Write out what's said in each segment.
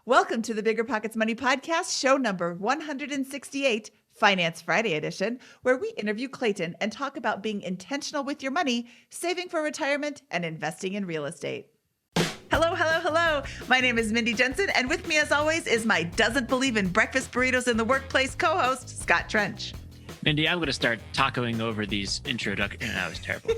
Welcome to the BiggerPockets Money Podcast, show number 168, Finance Friday edition, where we interview Clayton and talk about being intentional with your money, saving for retirement, and investing in real estate. Hello, hello, hello. My name is Mindy Jensen, and with me as always is my doesn't believe in breakfast burritos in the workplace co-host, Scott Trench. Mindy, I'm going to start tacoing over these introductions. That was terrible.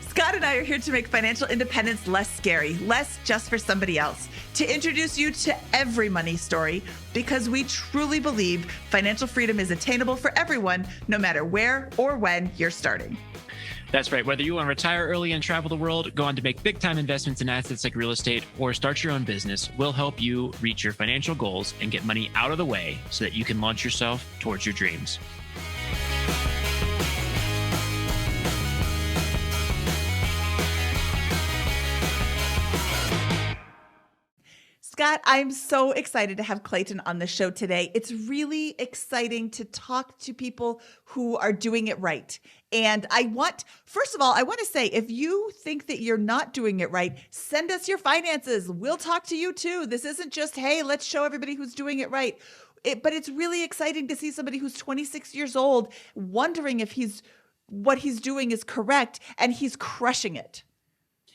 Scott and I are here to make financial independence less scary, less just for somebody else, to introduce you to every money story, because we truly believe financial freedom is attainable for everyone, no matter where or when you're starting. That's right. Whether you want to retire early and travel the world, go on to make big-time investments in assets like real estate, or start your own business, we'll help you reach your financial goals and get money out of the way so that you can launch yourself towards your dreams. Scott, I'm so excited to have Clayton on the show today. It's really exciting to talk to people who are doing it right. And first of all, I want to say, if you think that you're not doing it right, send us your finances. We'll talk to you too. This isn't just, hey, let's show everybody who's doing it right. But it's really exciting to see somebody who's 26 years old wondering if what he's doing is correct, and he's crushing it.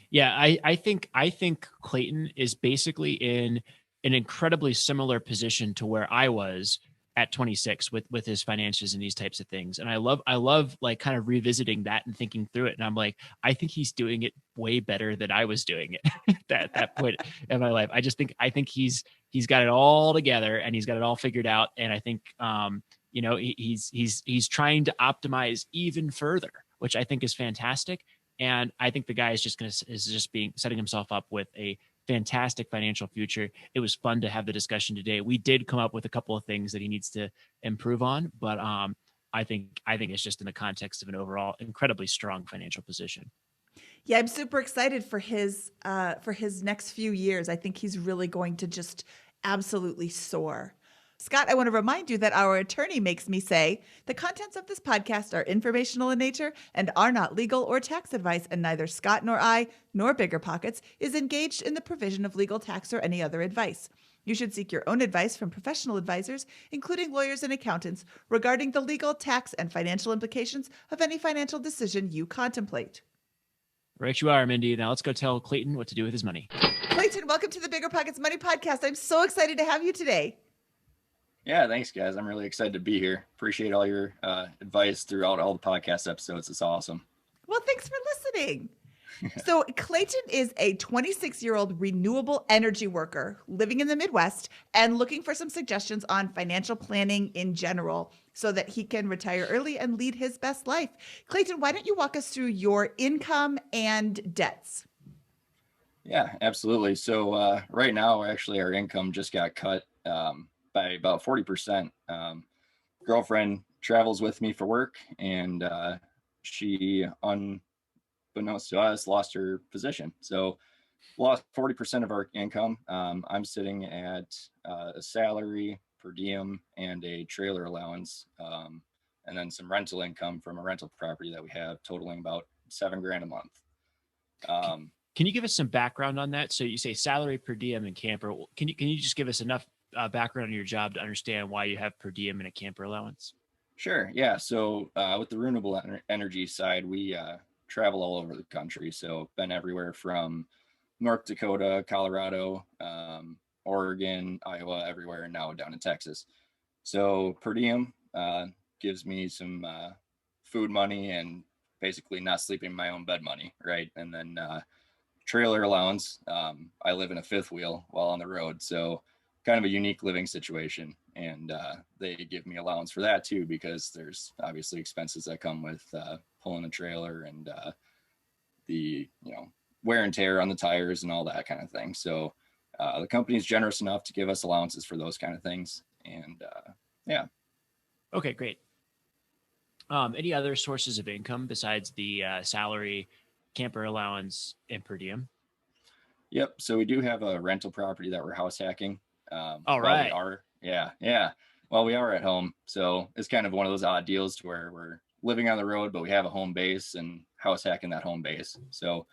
Yeah, I think Clayton is basically in an incredibly similar position to where I was at 26 with his finances and these types of things. And I love like kind of revisiting that and thinking through it. And I'm like, I think he's doing it way better than I was doing it at that point in my life. I think he's got it all together and he's got it all figured out. And I think he's trying to optimize even further, which I think is fantastic. And I think the guy is just setting himself up with a fantastic financial future. It was fun to have the discussion today. We did come up with a couple of things that he needs to improve on, but I think it's just in the context of an overall incredibly strong financial position. Yeah, I'm super excited for his next few years. I think he's really going to just absolutely soar. Scott, I want to remind you that our attorney makes me say the contents of this podcast are informational in nature and are not legal or tax advice, and neither Scott nor I nor BiggerPockets is engaged in the provision of legal, tax, or any other advice. You should seek your own advice from professional advisors, including lawyers and accountants, regarding the legal, tax, and financial implications of any financial decision you contemplate. Right you are, Mindy. Now let's go tell Clayton what to do with his money. Clayton, welcome to the BiggerPockets Money Podcast. I'm so excited to have you today. Yeah, thanks, guys. I'm really excited to be here. Appreciate all your advice throughout all the podcast episodes. It's awesome. Well, thanks for listening. So Clayton is a 26-year-old renewable energy worker living in the Midwest and looking for some suggestions on financial planning in general so that he can retire early and lead his best life. Clayton, why don't you walk us through your income and debts? Yeah, absolutely. So right now, actually, our income just got cut by about 40%. Girlfriend travels with me for work, and she, unbeknownst to us, lost her position. So lost 40% of our income. I'm sitting at a salary, per diem, and a trailer allowance, and then some rental income from a rental property that we have, totaling about $7,000 a month. Can you give us some background on that? So you say salary, per diem, and camper. Can you just give us enough background on your job to understand why you have per diem and a camper allowance? Sure. Yeah. So with the renewable energy side, we travel all over the country. So been everywhere from North Dakota, Colorado, Oregon, Iowa, everywhere, and now down in Texas. So per diem gives me some food money and basically not sleeping in my own bed money, right? And then trailer allowance. I live in a fifth wheel while on the road, so kind of a unique living situation. And they give me allowance for that too, because there's obviously expenses that come with pulling a trailer and the wear and tear on the tires and all that kind of thing. So the company is generous enough to give us allowances for those kind of things. And yeah. Okay, great. Any other sources of income besides the salary, camper allowance, and per diem? Yep. So we do have a rental property that we're house hacking. All right. Yeah. Well, we are at home. So it's kind of one of those odd deals to where we're living on the road, but we have a home base and house hacking that home base. So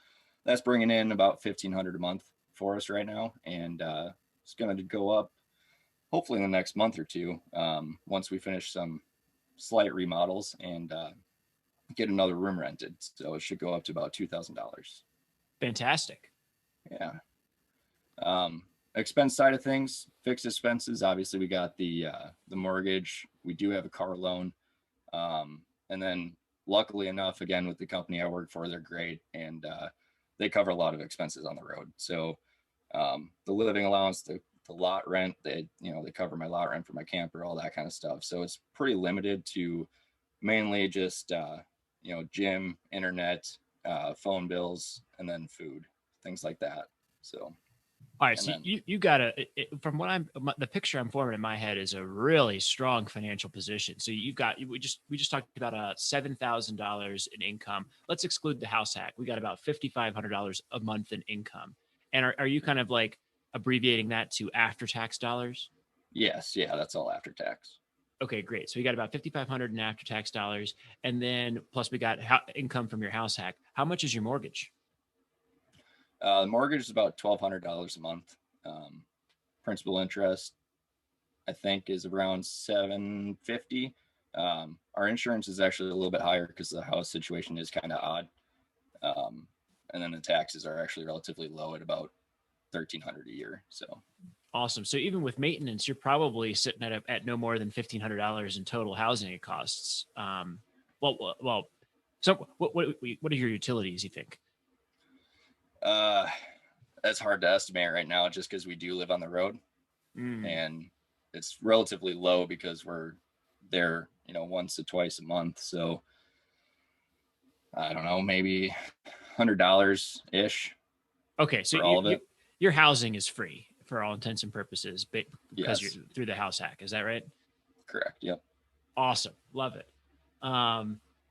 that's bringing in about $1,500 a month. for us right now, and it's going to go up hopefully in the next month or two, once we finish some slight remodels and get another room rented. So it should go up to about $2,000. Fantastic. Yeah. Expense side of things, fixed expenses. Obviously, we got the mortgage. We do have a car loan, and then luckily enough, again with the company I work for, they're great, and they cover a lot of expenses on the road. So the living allowance, the lot rent, they cover my lot rent for my camper, all that kind of stuff. So it's pretty limited to mainly just gym, internet, phone bills, and then food, things like that. So. All right, so you got from the picture I'm forming in my head is a really strong financial position. So we just talked about $7,000 in income. Let's exclude the house hack. We got about $5,500 a month in income. And are you kind of like abbreviating that to after tax dollars? Yes, yeah, that's all after tax. Okay, great. So we got about $5,500 in after tax dollars, and then plus we got income from your house hack. How much is your mortgage? The mortgage is about $1,200 a month. Principal interest, I think, is around $750. Our insurance is actually a little bit higher because the house situation is kind of odd. And then the taxes are actually relatively low at about $1,300 a year. So awesome. So even with maintenance, you're probably sitting at no more than $1,500 in total housing costs. Well. So what are your utilities, you think? That's hard to estimate right now just because we do live on the road, and it's relatively low because we're there, once or twice a month. So I don't know, maybe $100 ish. Okay. So your housing is free for all intents and purposes, because yes. You're through the house hack. Is that right? Correct. Yep. Awesome. Love it.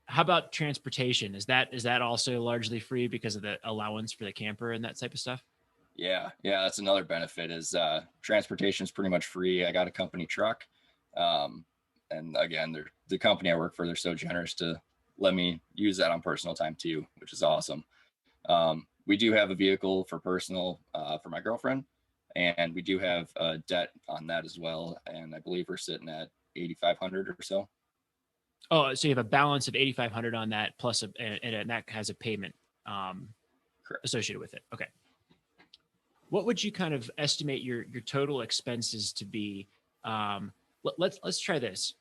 How about transportation? Is that also largely free because of the allowance for the camper and that type of stuff? Yeah. That's another benefit is transportation is pretty much free. I got a company truck. And again, the company I work for, they're so generous to let me use that on personal time too, which is awesome. We do have a vehicle for personal for my girlfriend, and we do have a debt on that as well. And I believe we're sitting at 8,500 or so. Oh, so you have a balance of 8,500 on that plus and that has a payment associated with it. Okay. What would you kind of estimate your total expenses to be? Let's try this.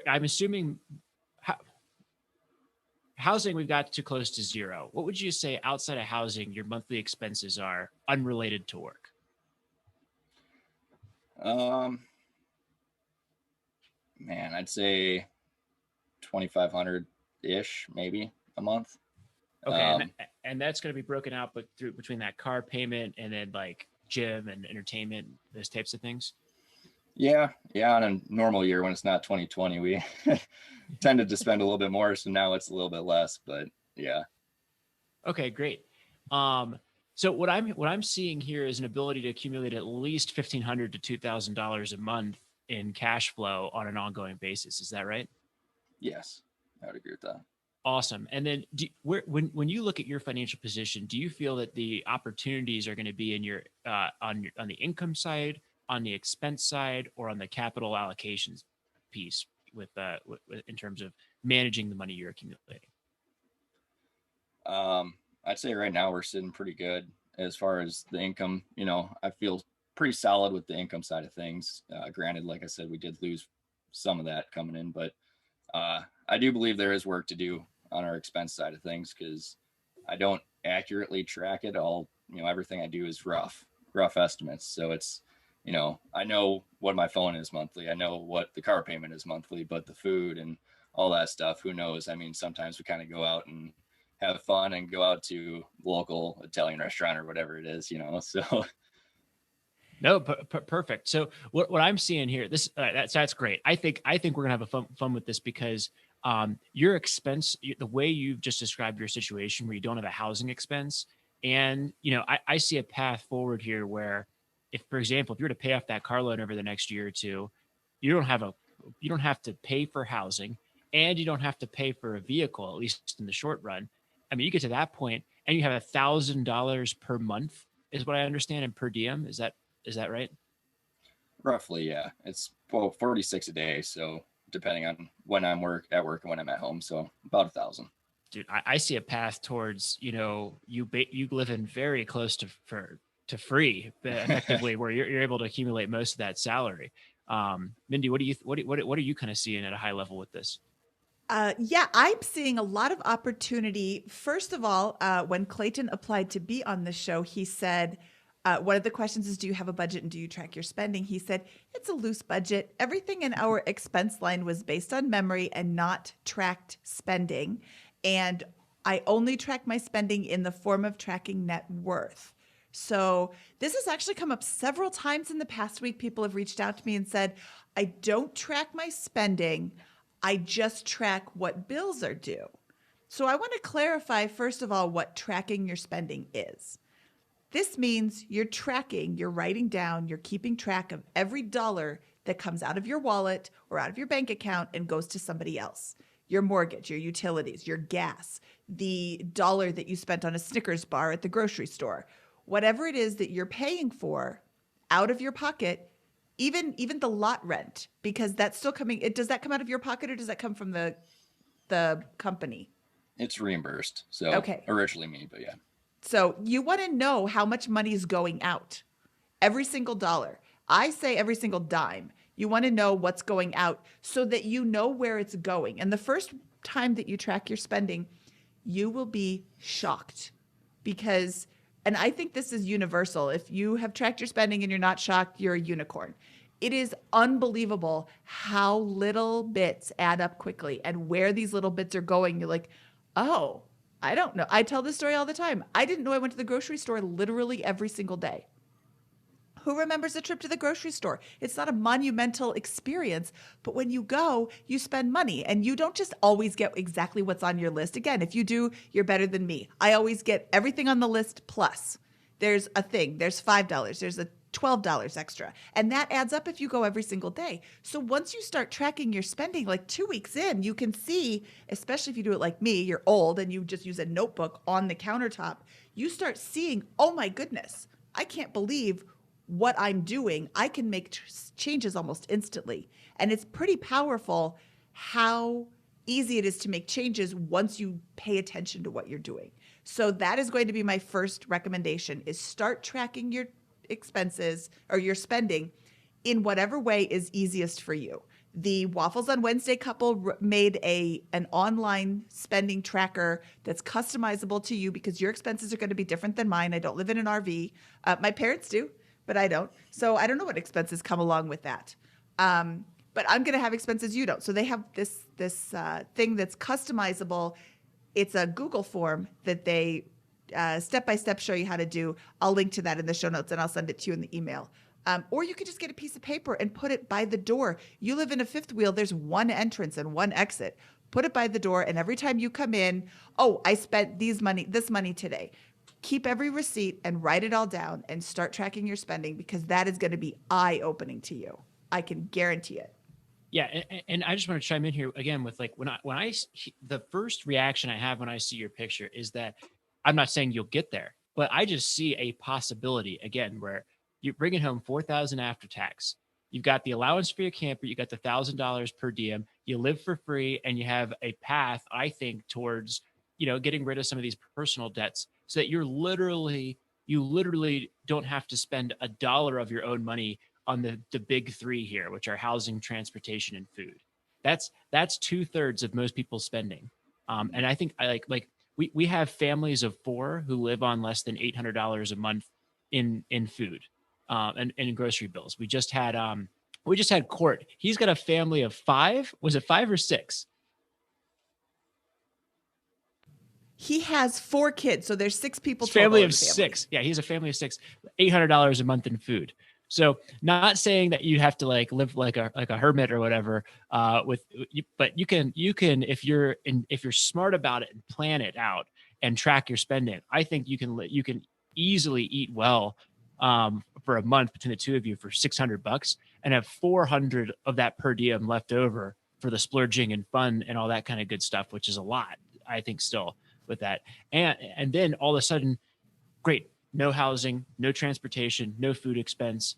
I'm assuming housing we've got too close to zero. What would you say outside of housing your monthly expenses are unrelated to work? Man, I'd say 2,500 ish, maybe a month. Okay, and that's going to be broken out, but between that car payment and then like gym and entertainment, those types of things. Yeah. On a normal year when it's not 2020, we tended to spend a little bit more, so now it's a little bit less. But yeah. Okay, great. So what I'm seeing here is an ability to accumulate at least $1,500 to $2,000 a month in cash flow on an ongoing basis. Is that right? Yes, I would agree with that. Awesome. And then when you look at your financial position, do you feel that the opportunities are going to be in your on the income side, on the expense side, or on the capital allocations piece with in terms of managing the money you're accumulating? I'd say right now we're sitting pretty good as far as the income. I feel pretty solid with the income side of things. Granted, like I said, we did lose some of that coming in, but I do believe there is work to do on our expense side of things because I don't accurately track it all. Everything I do is rough estimates. So it's, I know what my phone is monthly. I know what the car payment is monthly, but the food and all that stuff, who knows? I mean, sometimes we kind of go out and have fun and go out to local Italian restaurant or whatever it is, so. No, perfect. So what I'm seeing here, that's great. I think we're gonna have fun with this because your expense, the way you've just described your situation where you don't have a housing expense, and I see a path forward here where, if for example, if you were to pay off that car loan over the next year or two, you don't have to pay for housing, and you don't have to pay for a vehicle, at least in the short run. I mean, you get to that point and you have $1,000 per month is what I understand, and per diem. Is that right? Roughly, yeah. It's 46 a day. So depending on when I'm at work and when I'm at home. So about 1,000. Dude, I see a path towards, you live in very close to free effectively, where you're able to accumulate most of that salary. Mindy, what are you kind of seeing at a high level with this? Yeah, I'm seeing a lot of opportunity. First of all, when Clayton applied to be on the show, he said, one of the questions is, do you have a budget and do you track your spending? He said, it's a loose budget. Everything in our expense line was based on memory and not tracked spending. And I only track my spending in the form of tracking net worth. So this has actually come up several times in the past week. People have reached out to me and said, I don't track my spending. I just track what bills are due. So I want to clarify, first of all, what tracking your spending is. This means you're tracking, you're writing down, you're keeping track of every dollar that comes out of your wallet or out of your bank account and goes to somebody else. Your mortgage, your utilities, your gas, the dollar that you spent on a Snickers bar at the grocery store, whatever it is that you're paying for out of your pocket, even the lot rent, because that's still coming. Does that come out of your pocket or does that come from the company? It's reimbursed. So Okay. originally me, but yeah. So you want to know how much money is going out. Every single dollar. I say every single dime. You want to know what's going out so that you know where it's going. And the first time that you track your spending, you will be shocked because, and I think this is universal. If you have tracked your spending and you're not shocked, you're a unicorn. It is unbelievable how little bits add up quickly and where these little bits are going. You're like, oh, I don't know. I tell this story all the time. I didn't know I went to the grocery store literally every single day. Who remembers a trip to the grocery store? It's not a monumental experience, but when you go, you spend money and you don't just always get exactly what's on your list. Again, if you do, you're better than me. I always get everything on the list plus. There's a thing, there's $5, there's a $12 extra. And that adds up if you go every single day. So once you start tracking your spending, like 2 weeks in, you can see, especially if you do it like me, you're old and you just use a notebook on the countertop, you start seeing, oh my goodness, I can't believe what I'm doing. I can make changes almost instantly. And it's pretty powerful how easy it is to make changes once you pay attention to what you're doing. So that is going to be my first recommendation, is start tracking your expenses or your spending in whatever way is easiest for you. The Waffles on Wednesday couple made an online spending tracker that's customizable to you because your expenses are going to be different than mine. I don't live in an RV. My parents do, but I don't. So I don't know what expenses come along with that. But I'm going to have expenses you don't. So they have this thing that's customizable. It's a Google form that they step-by-step show you how to do. I'll link to that in the show notes and I'll send it to you in the email. Or you could just get a piece of paper and put it by the door. You live in a fifth wheel, there's one entrance and one exit. Put it by the door, and every time you come in, oh, I spent this money today. Keep every receipt and write it all down and start tracking your spending, because that is going to be eye-opening to you. I can guarantee it. Yeah, and I just want to chime in here again with, like, the first reaction I have when I see your picture is that I'm not saying you'll get there, but I just see a possibility again where you're bringing home $4,000 after tax. You've got the allowance for your camper, you got the $1,000 per diem, you live for free, and you have a path, I think, towards getting rid of some of these personal debts, so that you literally don't have to spend a dollar of your own money on the big three here, which are housing, transportation, and food. That's 2/3 of most people's spending. And I think we have families of 4 who live on less than $800 a month in food and in grocery bills. We just had Court. He's got a family of 5. Was it 5 or 6? He has 4 kids, so there's 6 people total. Family of 6. Yeah, he's a family of 6. $800 a month in food. So, not saying that you have to live like a hermit or whatever. But you can if you're smart about it and plan it out and track your spending. I think you can easily eat well for a month between the two of you for $600 and have 400 of that per diem left over for the splurging and fun and all that kind of good stuff, which is a lot, I think, still with that. And then all of a sudden, great, no housing, no transportation, no food expense.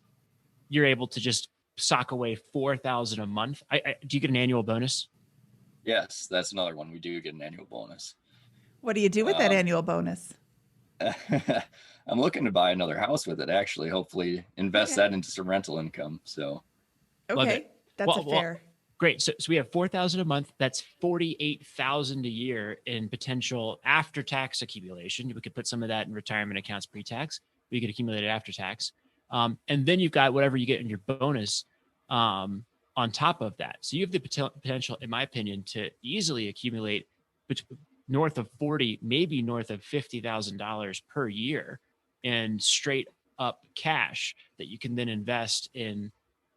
You're able to just sock away $4,000 a month. Do you get an annual bonus? Yes, that's another one. We do get an annual bonus. What do you do with that Um, annual bonus? I'm looking to buy another house with it, actually. Hopefully, invest Okay. that into some rental income. So, Love it. Okay. That's a Well, fair. great. So we have 4,000 a month. That's 48,000 a year in potential after tax accumulation. We could put some of that in retirement accounts pre-tax. We could accumulate it after tax. And then you've got whatever you get in your bonus on top of that. So you have the potential, in my opinion, to easily accumulate north of 40, maybe north of $50,000 per year in straight up cash that you can then invest in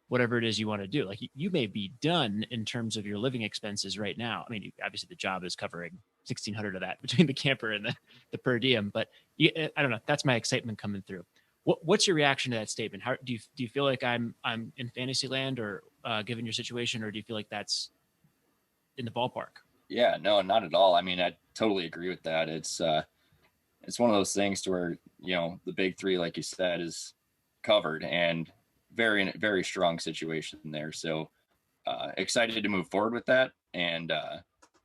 whatever it is you want to do. Like you may be done in terms of your living expenses right now. I mean, obviously the job is covering 1,600 of that between the camper and the per diem, but I don't know. That's my excitement coming through. What's your reaction to that statement? How do you feel like I'm in fantasy land, or given your situation, or do you feel like that's in the ballpark? yeah, no, not at all. I mean, I totally agree with that. It's one of those things to where, the big three, like you said, is covered, and very strong situation there. So excited to move forward with that and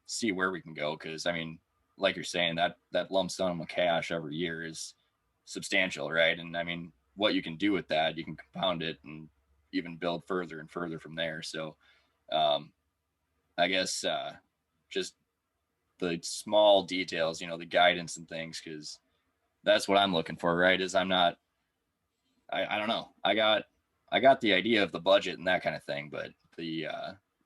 see where we can go. Because I mean, like you're saying, that lump sum of cash every year is substantial, right? And I mean, what you can do with that, you can compound it and even build further and further from there. So um, I guess just the small details, the guidance and things, because that's what I'm looking for, right? Is I'm not, I don't know. I got the idea of the budget and that kind of thing, but the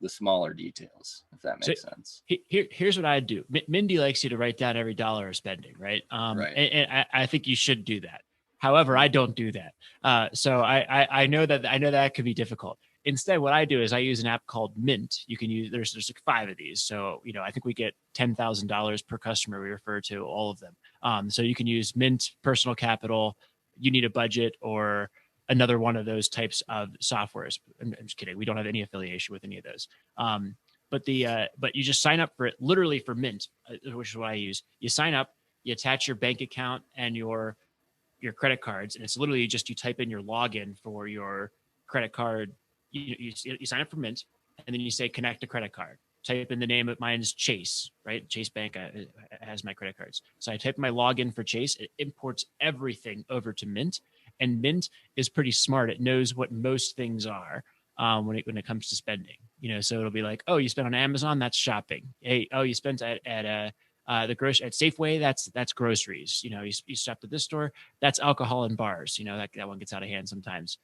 smaller details, if that So makes sense. here's what I'd do. Mindy likes you to write down every dollar of spending, right? Right. And I think you should do that. However, I don't do that. So I know that could be difficult. Instead, what I do is I use an app called Mint. You can use there's like 5 of these. So I think we get $10,000 per customer. We refer to all of them. So you can use Mint, Personal Capital. You need a budget, or another one of those types of softwares. I'm just kidding. We don't have any affiliation with any of those. But you just sign up for it literally for Mint, which is what I use. You sign up, you attach your bank account and your credit cards, and it's literally just you type in your login for your credit card. You sign up for Mint, and then you say connect a credit card. Type in the name of mine is Chase, right? Chase Bank has my credit cards. So I type my login for Chase. It imports everything over to Mint, and Mint is pretty smart. It knows what most things are when it comes to spending. So it'll be like, oh, you spent on Amazon, that's shopping. Hey, oh, you spent at the grocery at Safeway, that's groceries. You stopped at this store, that's alcohol and bars. That one gets out of hand sometimes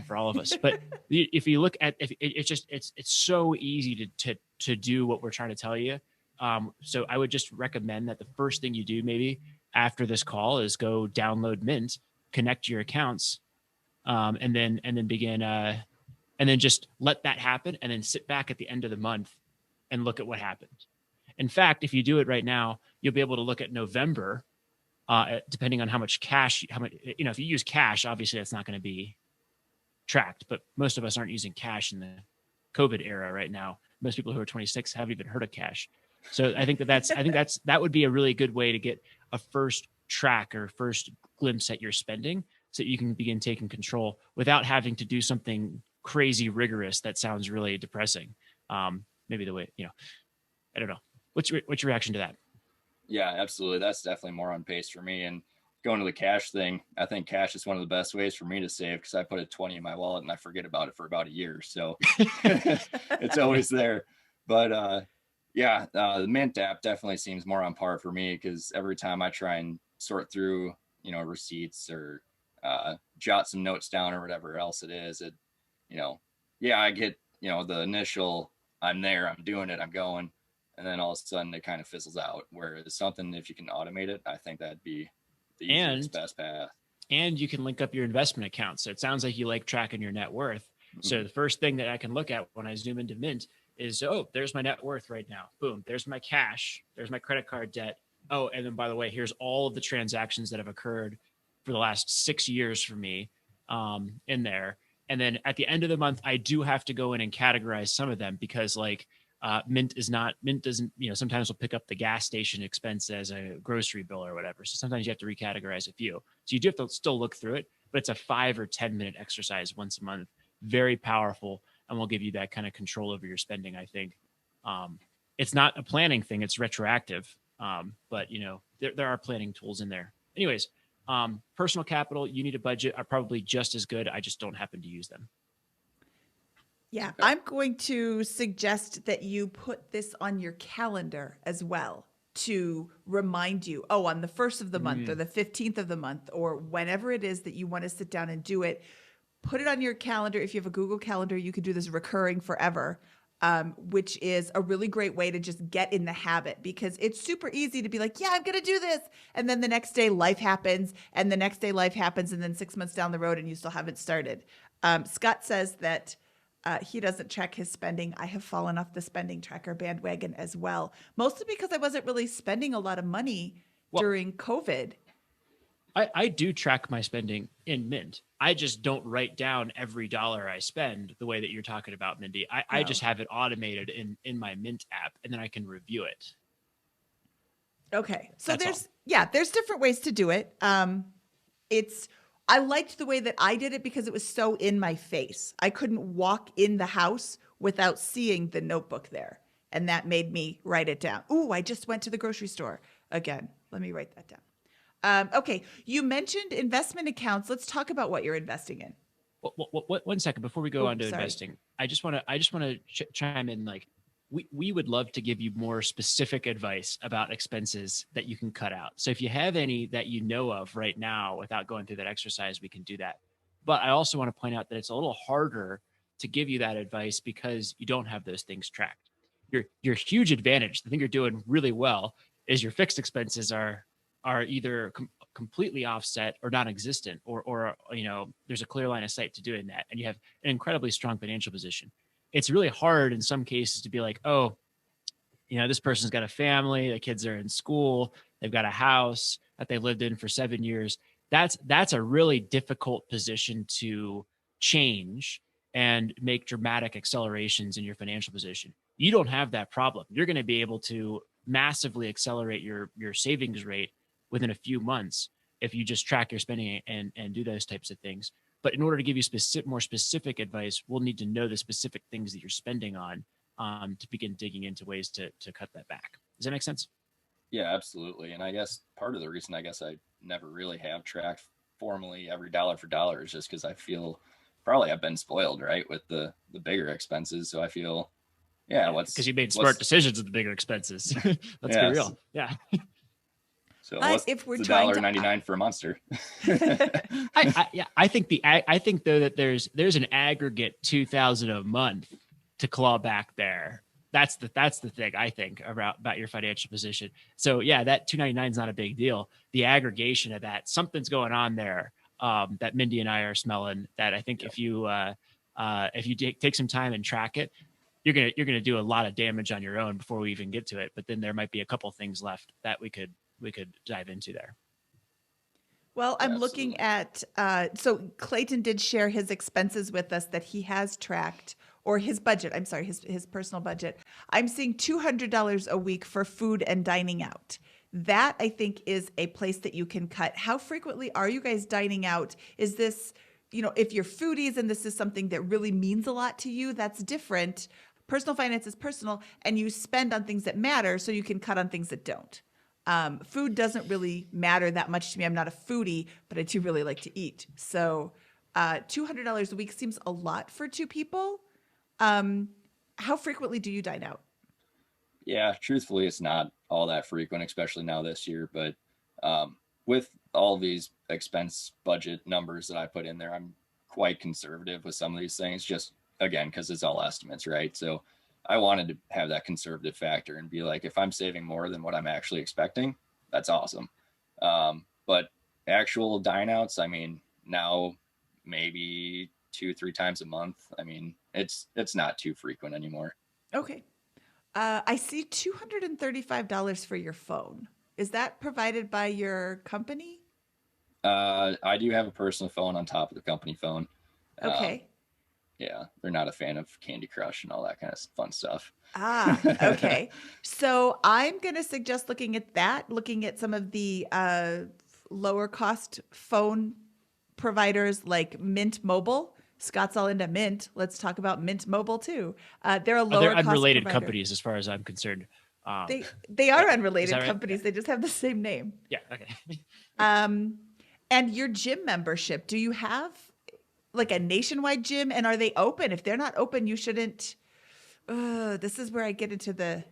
for all of us. But if you look at, it's so easy to do what we're trying to tell you. So I would just recommend that the first thing you do maybe after this call is go download Mint, connect your accounts, and then begin and then just let that happen, and then sit back at the end of the month and look at what happened. In fact, if you do it right now, you'll be able to look at November, depending on how much cash, if you use cash, obviously that's not going to be tracked, but most of us aren't using cash in the COVID era right now. Most people who are 26 haven't even heard of cash. So I think that would be a really good way to get a first track or first glimpse at your spending, so that you can begin taking control without having to do something crazy rigorous that sounds really depressing. Maybe the way, I don't know. What's your reaction to that? Yeah, absolutely. That's definitely more on pace for me. And going to the cash thing, I think cash is one of the best ways for me to save, because I put a 20 in my wallet and I forget about it for about a year. So it's always there. But the Mint app definitely seems more on par for me, because every time I try and sort through, receipts or jot some notes down or whatever else it is, I get, the initial, I'm there, I'm doing it, I'm going. And then all of a sudden it kind of fizzles out. Whereas something, if you can automate it, I think that'd be the easiest, best path. And you can link up your investment accounts. So it sounds like you like tracking your net worth. Mm-hmm. So the first thing that I can look at when I zoom into Mint is, oh, there's my net worth right now. Boom, there's my cash. There's my credit card debt. Oh, and then by the way, here's all of the transactions that have occurred for the last 6 years for me in there. And then at the end of the month, I do have to go in and categorize some of them, because like Mint doesn't, sometimes we'll pick up the gas station expense as a grocery bill or whatever. So sometimes you have to recategorize a few. So you do have to still look through it, but it's a 5 or 10 minute exercise once a month. Very powerful, and will give you that kind of control over your spending, I think. It's not a planning thing, it's retroactive. But there are planning tools in there. Anyways, personal capital, you need a budget, are probably just as good. I just don't happen to use them. Yeah, Okay. I'm going to suggest that you put this on your calendar as well to remind you, oh, on the 1st of the month or the 15th of the month, or whenever it is that you want to sit down and do it, put it on your calendar. If you have a Google Calendar, you could do this recurring forever, which is a really great way to just get in the habit, because it's super easy to be like, yeah, I'm going to do this. And then the next day life happens, and the next day life happens, and then 6 months down the road and you still haven't started. Scott says that he doesn't track his spending. I have fallen off the spending tracker bandwagon as well, mostly because I wasn't really spending a lot of money Well, during COVID. I do track my spending in Mint. I just don't write down every dollar I spend the way that you're talking about, Mindy. I just have it automated in my Mint app, and then I can review it. Okay. So That's there's different ways to do it. I liked the way that I did it because it was so in my face. I couldn't walk in the house without seeing the notebook there. And that made me write it down. Ooh, I just went to the grocery store again. Let me write that down. Okay. You mentioned investment accounts. Let's talk about what you're investing in. One second before we go on to sorry. investing. I just want to chime in. Like, we would love to give you more specific advice about expenses that you can cut out. So if you have any that you know of right now without going through that exercise, we can do that. But I also want to point out that it's a little harder to give you that advice because you don't have those things tracked. Your huge advantage, the thing you're doing really well, is your fixed expenses are either completely offset or non-existent, or there's a clear line of sight to doing that, and you have an incredibly strong financial position. It's really hard in some cases to be like, oh, this person's got a family, the kids are in school, they've got a house that they've lived in for 7 years. That's a really difficult position to change and make dramatic accelerations in your financial position. You don't have that problem. You're going to be able to massively accelerate your savings rate within a few months if you just track your spending and do those types of things. But in order to give you more specific advice, we'll need to know the specific things that you're spending on to begin digging into ways to cut that back. Does that make sense? Yeah, absolutely. And I guess part of the reason I never really have tracked formally every dollar for dollar is just because I feel probably I've been spoiled, right, with the bigger expenses. So I feel, because you made smart decisions with the bigger expenses. Let's be real. Yeah. So what's if we're the trying to $1.99 for a Monster? I think though that there's an aggregate $2,000 a month to claw back there. That's the thing I think about your financial position. So yeah, that $299 is not a big deal. The aggregation of that, something's going on there that Mindy and I are smelling. That I think if you take some time and track it, you're gonna do a lot of damage on your own before we even get to it. But then there might be a couple things left that we could dive into there. Well, I'm looking at, so Clayton did share his expenses with us that he has tracked, or his budget. I'm sorry, his personal budget. I'm seeing $200 a week for food and dining out. That I think is a place that you can cut. How frequently are you guys dining out? Is this, if you're foodies and this is something that really means a lot to you, that's different. Personal finance is personal, and you spend on things that matter, so you can cut on things that don't. Food doesn't really matter that much to me. I'm not a foodie, but I do really like to eat. So $200 a week seems a lot for two people. How frequently do you dine out? Yeah, truthfully, it's not all that frequent, especially now this year. But with all these expense budget numbers that I put in there, I'm quite conservative with some of these things, just again, because it's all estimates, right? So I wanted to have that conservative factor and be like, if I'm saving more than what I'm actually expecting, that's awesome. But actual dine outs, I mean, now maybe 2-3 times a month. I mean, it's not too frequent anymore. Okay. I see $235 for your phone. Is that provided by your company? I do have a personal phone on top of the company phone. Okay. yeah, they're not a fan of Candy Crush and all that kind of fun stuff. Ah, okay. So I'm going to suggest looking at that, looking at some of the lower cost phone providers like Mint Mobile. Scott's all into Mint. Let's talk about Mint Mobile too. They're a They're lower cost unrelated provider. companies as far as I'm concerned. Um, They are is that unrelated right? companies. They just have the same name. Yeah. Okay. Um, and your gym membership, do you have like a nationwide gym, and are they open? If they're not open, you shouldn't. This is where I get into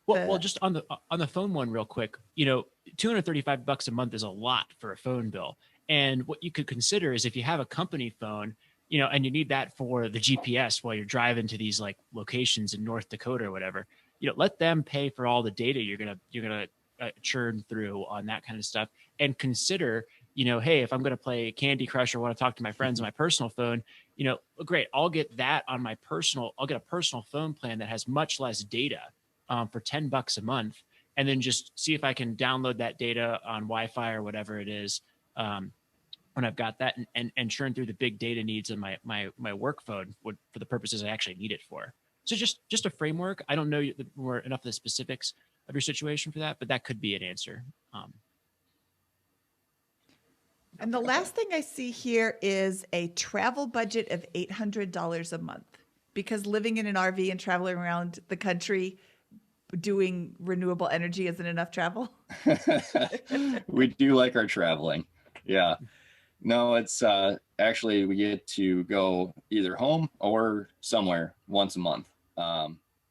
Well, the just on the phone one real quick, you know, $235 a month is a lot for a phone bill. And what you could consider is if you have a company phone, you know, and you need that for the GPS while you're driving to these like locations in North Dakota or whatever, you know, let them pay for all the data you're gonna churn through on that kind of stuff, and consider, you know, hey, if I'm gonna play Candy Crush or want to talk to my friends on my personal phone, you know, great, I'll get that on my personal. I'll get a personal phone plan that has much less data for $10 a month, and then just see if I can download that data on Wi-Fi or whatever it is, when I've got that, and churn through the big data needs of my work phone for the purposes I actually need it for. So just a framework. I don't know more enough of the specifics of your situation for that, but that could be an answer. and the last thing I see here is a travel budget of $800 a month, because living in an RV and traveling around the country doing renewable energy isn't enough travel. We do like our traveling. Yeah. No, it's actually we get to go either home or somewhere once a month.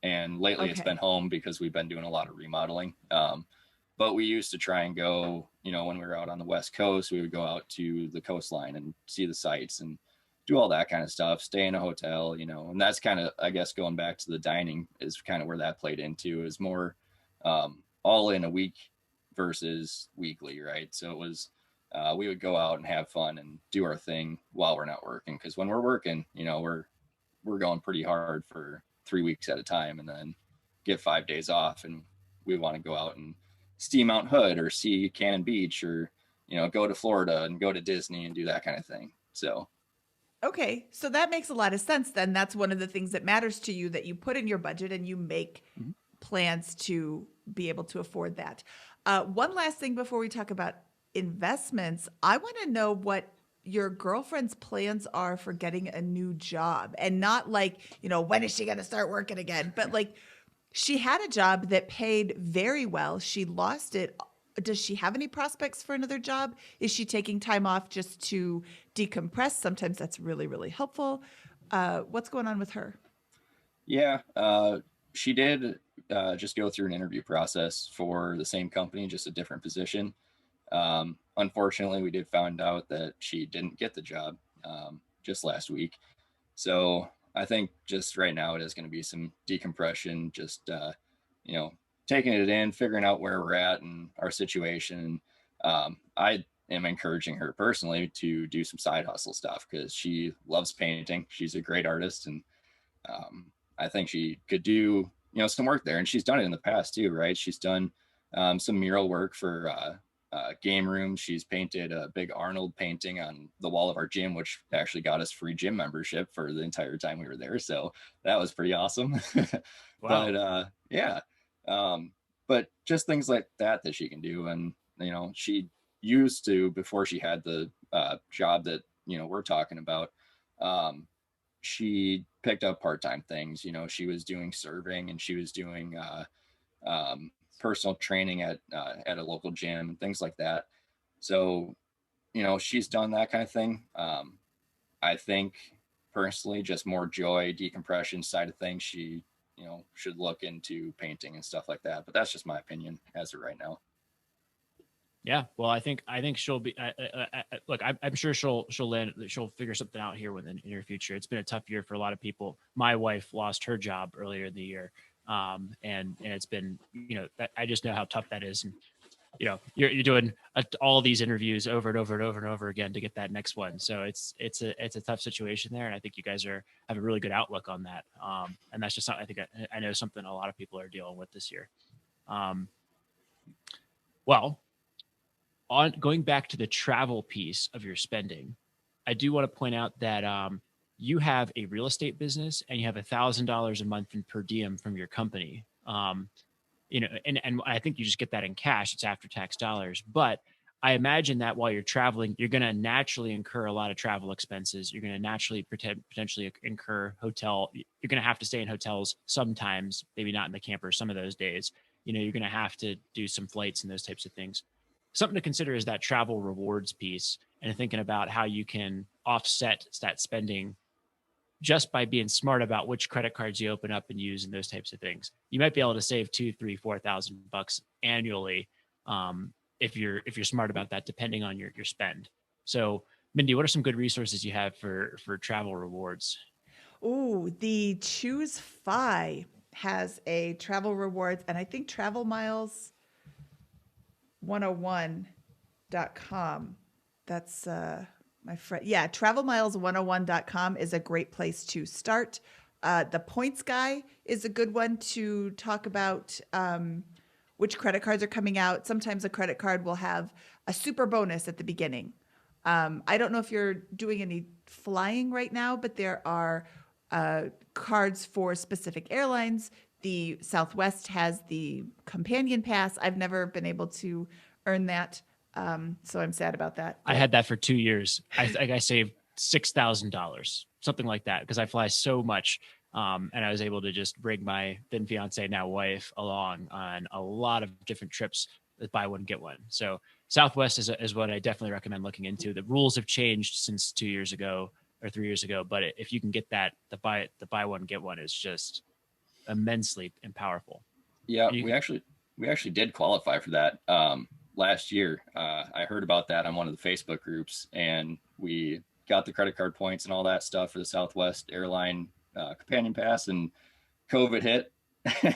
And lately it's been Okay. home because we've been doing a lot of remodeling. But we used to try and go, you know, when we were out on the West Coast, we would go out to the coastline and see the sights and do all that kind of stuff, stay in a hotel, you know, and that's kind of, I guess, going back to the dining is kind of where that played into, is more all in a week versus weekly, right? So it was, we would go out and have fun and do our thing while we're not working. Because when we're working, you know, we're going pretty hard for 3 weeks at a time, and then get 5 days off, and we want to go out and see Mount Hood or see Cannon Beach, or you know, go to Florida and go to Disney and do that kind of thing. So Okay, so that makes a lot of sense then. That's one of the things that matters to you, that you put in your budget and you make mhm. plans to be able to afford that. One last thing before we talk about investments, I want to know what your girlfriend's plans are for getting a new job, and not like, you know, when is she going to start working again? But like, she had a job that paid very well. She lost it. Does she have any prospects for another job? Is she taking time off just to decompress? Sometimes that's really, really helpful. What's going on with her? Yeah, she did just go through an interview process for the same company, just a different position. Unfortunately, we did find out that she didn't get the job just last week. So I think just right now it is going to be some decompression, just you know, taking it in, figuring out where we're at and our situation. I am encouraging her personally to do some side hustle stuff because she loves painting. She's a great artist, and um, I think she could do, you know, some work there, and she's done it in the past too, right? She's done some mural work for game rooms. She's painted a big Arnold painting on the wall of our gym, which actually got us free gym membership for the entire time we were there. So that was pretty awesome. Wow. But yeah, um, but just things like that she can do, and you know, she used to, before she had the job that you know we're talking about. Um, she picked up part-time things. You know, she was doing serving, and she was doing personal training at a local gym and things like that. So, you know, she's done that kind of thing. I think personally, just more joy, decompression side of things, she, you know, should look into painting and stuff like that. But that's just my opinion as of right now. Yeah, well, I think she'll be. Look, I'm sure she'll figure something out here within the near future. It's been a tough year for a lot of people. My wife lost her job earlier in the year, and it's been, you know, I just know how tough that is. And you know, you're doing all these interviews over and over and over and over again to get that next one. So it's a tough situation there, and I think you guys have a really good outlook on that. And that's just something I think I know something a lot of people are dealing with this year. Um, well, on going back to the travel piece of your spending, I do want to point out that you have a real estate business and you have $1,000 a month in per diem from your company. And I think you just get that in cash. It's after tax dollars. But I imagine that while you're traveling, you're going to naturally incur a lot of travel expenses. You're going to naturally potentially incur hotel. You're going to have to stay in hotels sometimes, maybe not in the camper some of those days. You're going to have to do some flights and those types of things. Something to consider is that travel rewards piece and thinking about how you can offset that spending just by being smart about which credit cards you open up and use and those types of things. You might be able to save $2,000, $3,000, $4,000 annually if you're smart about that, depending on your spend. So, Mindy, what are some good resources you have for travel rewards? Ooh, the Choose Fi has a travel rewards, and I think Travel Miles 101.com. That's my friend. Yeah, travelmiles101.com is a great place to start. The points guy is a good one to talk about which credit cards are coming out. Sometimes a credit card will have a super bonus at the beginning. I don't know if you're doing any flying right now, but there are cards for specific airlines. The Southwest has the companion pass. I've never been able to earn that. So I'm sad about that. I had that for 2 years. I saved $6,000, something like that, because I fly so much. And I was able to just bring my then fiance, now wife, along on a lot of different trips that buy one, get one. So Southwest is what I definitely recommend looking into. The rules have changed since 2 years ago or 3 years ago, but if you can get that, the buy one, get one is just immensely and powerful. Yeah, we actually did qualify for that last year. I heard about that on one of the Facebook groups, and we got the credit card points and all that stuff for the Southwest airline companion pass, and COVID hit,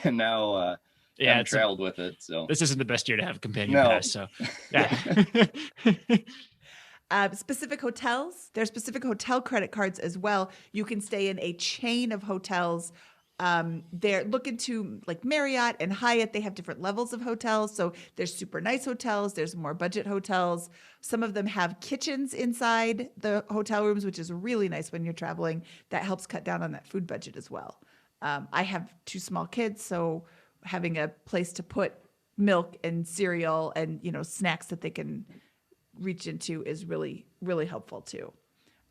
and now haven't traveled with it. So this isn't the best year to have a companion pass. So yeah. Specific hotels, there's specific hotel credit cards as well. You can stay in a chain of hotels. They're looking to like Marriott and Hyatt. They have different levels of hotels. So there's super nice hotels. There's more budget hotels. Some of them have kitchens inside the hotel rooms, which is really nice when you're traveling. That helps cut down on that food budget as well. I have 2 small kids, so having a place to put milk and cereal and, snacks that they can reach into is really, really helpful too.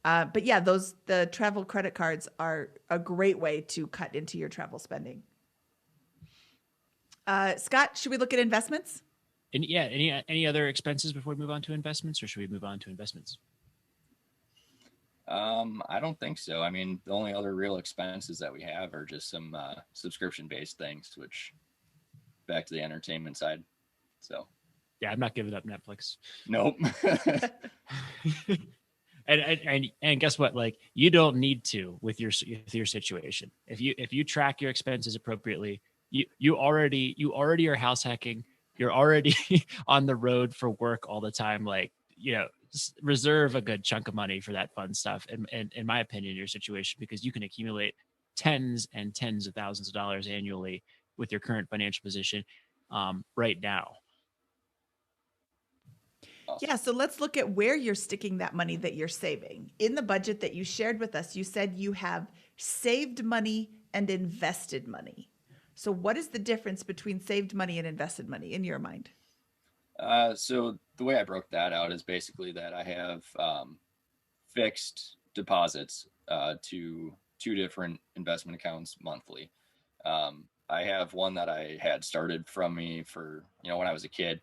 But yeah, the travel credit cards are a great way to cut into your travel spending. Scott, should we look at investments? And yeah, any other expenses before we move on to investments, or should we move on to investments? I don't think so. I mean, the only other real expenses that we have are just some subscription-based things, which back to the entertainment side. So yeah, I'm not giving up Netflix. Nope. And guess what? Like, you don't need to with your situation. If you track your expenses appropriately, you already are house hacking. You're already on the road for work all the time. Like, reserve a good chunk of money for that fun stuff. And in my opinion, your situation, because you can accumulate tens and tens of thousands of dollars annually with your current financial position right now. Yeah, so let's look at where you're sticking that money that you're saving. In the budget that you shared with us, you said you have saved money and invested money. So what is the difference between saved money and invested money in your mind? So the way I broke that out is basically that I have fixed deposits to 2 different investment accounts monthly. I have one that I had started from me for, when I was a kid,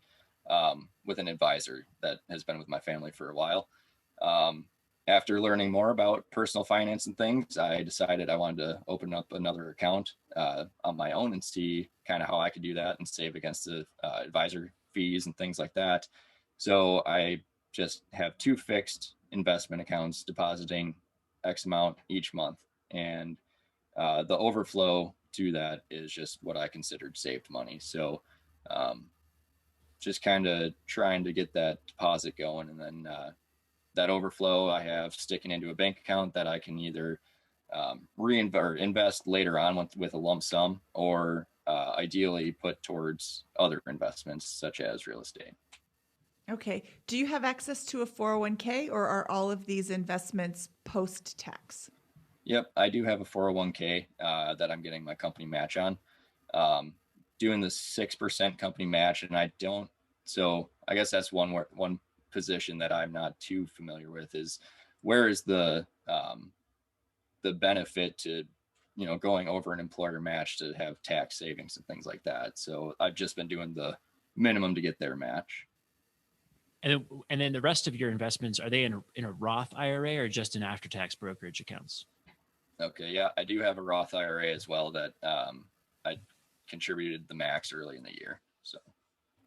with an advisor that has been with my family for a while. After learning more about personal finance and things, I decided I wanted to open up another account on my own and see kind of how I could do that and save against the advisor fees and things like that. So I just have 2 fixed investment accounts depositing X amount each month. And the overflow to that is just what I considered saved money. So just kind of trying to get that deposit going, and then that overflow I have sticking into a bank account that I can either reinvest or invest later on with a lump sum, or ideally put towards other investments such as real estate. Okay. Do you have access to a 401k, or are all of these investments post-tax? Yep, I do have a 401k that I'm getting my company match on. Um, Doing the 6% company match, and I don't. So I guess that's one position that I'm not too familiar with is where is the benefit to going over an employer match to have tax savings and things like that. So I've just been doing the minimum to get their match. And then the rest of your investments, are they in a Roth IRA or just in after tax brokerage accounts? Okay, yeah, I do have a Roth IRA as well that I contributed the max early in the year. So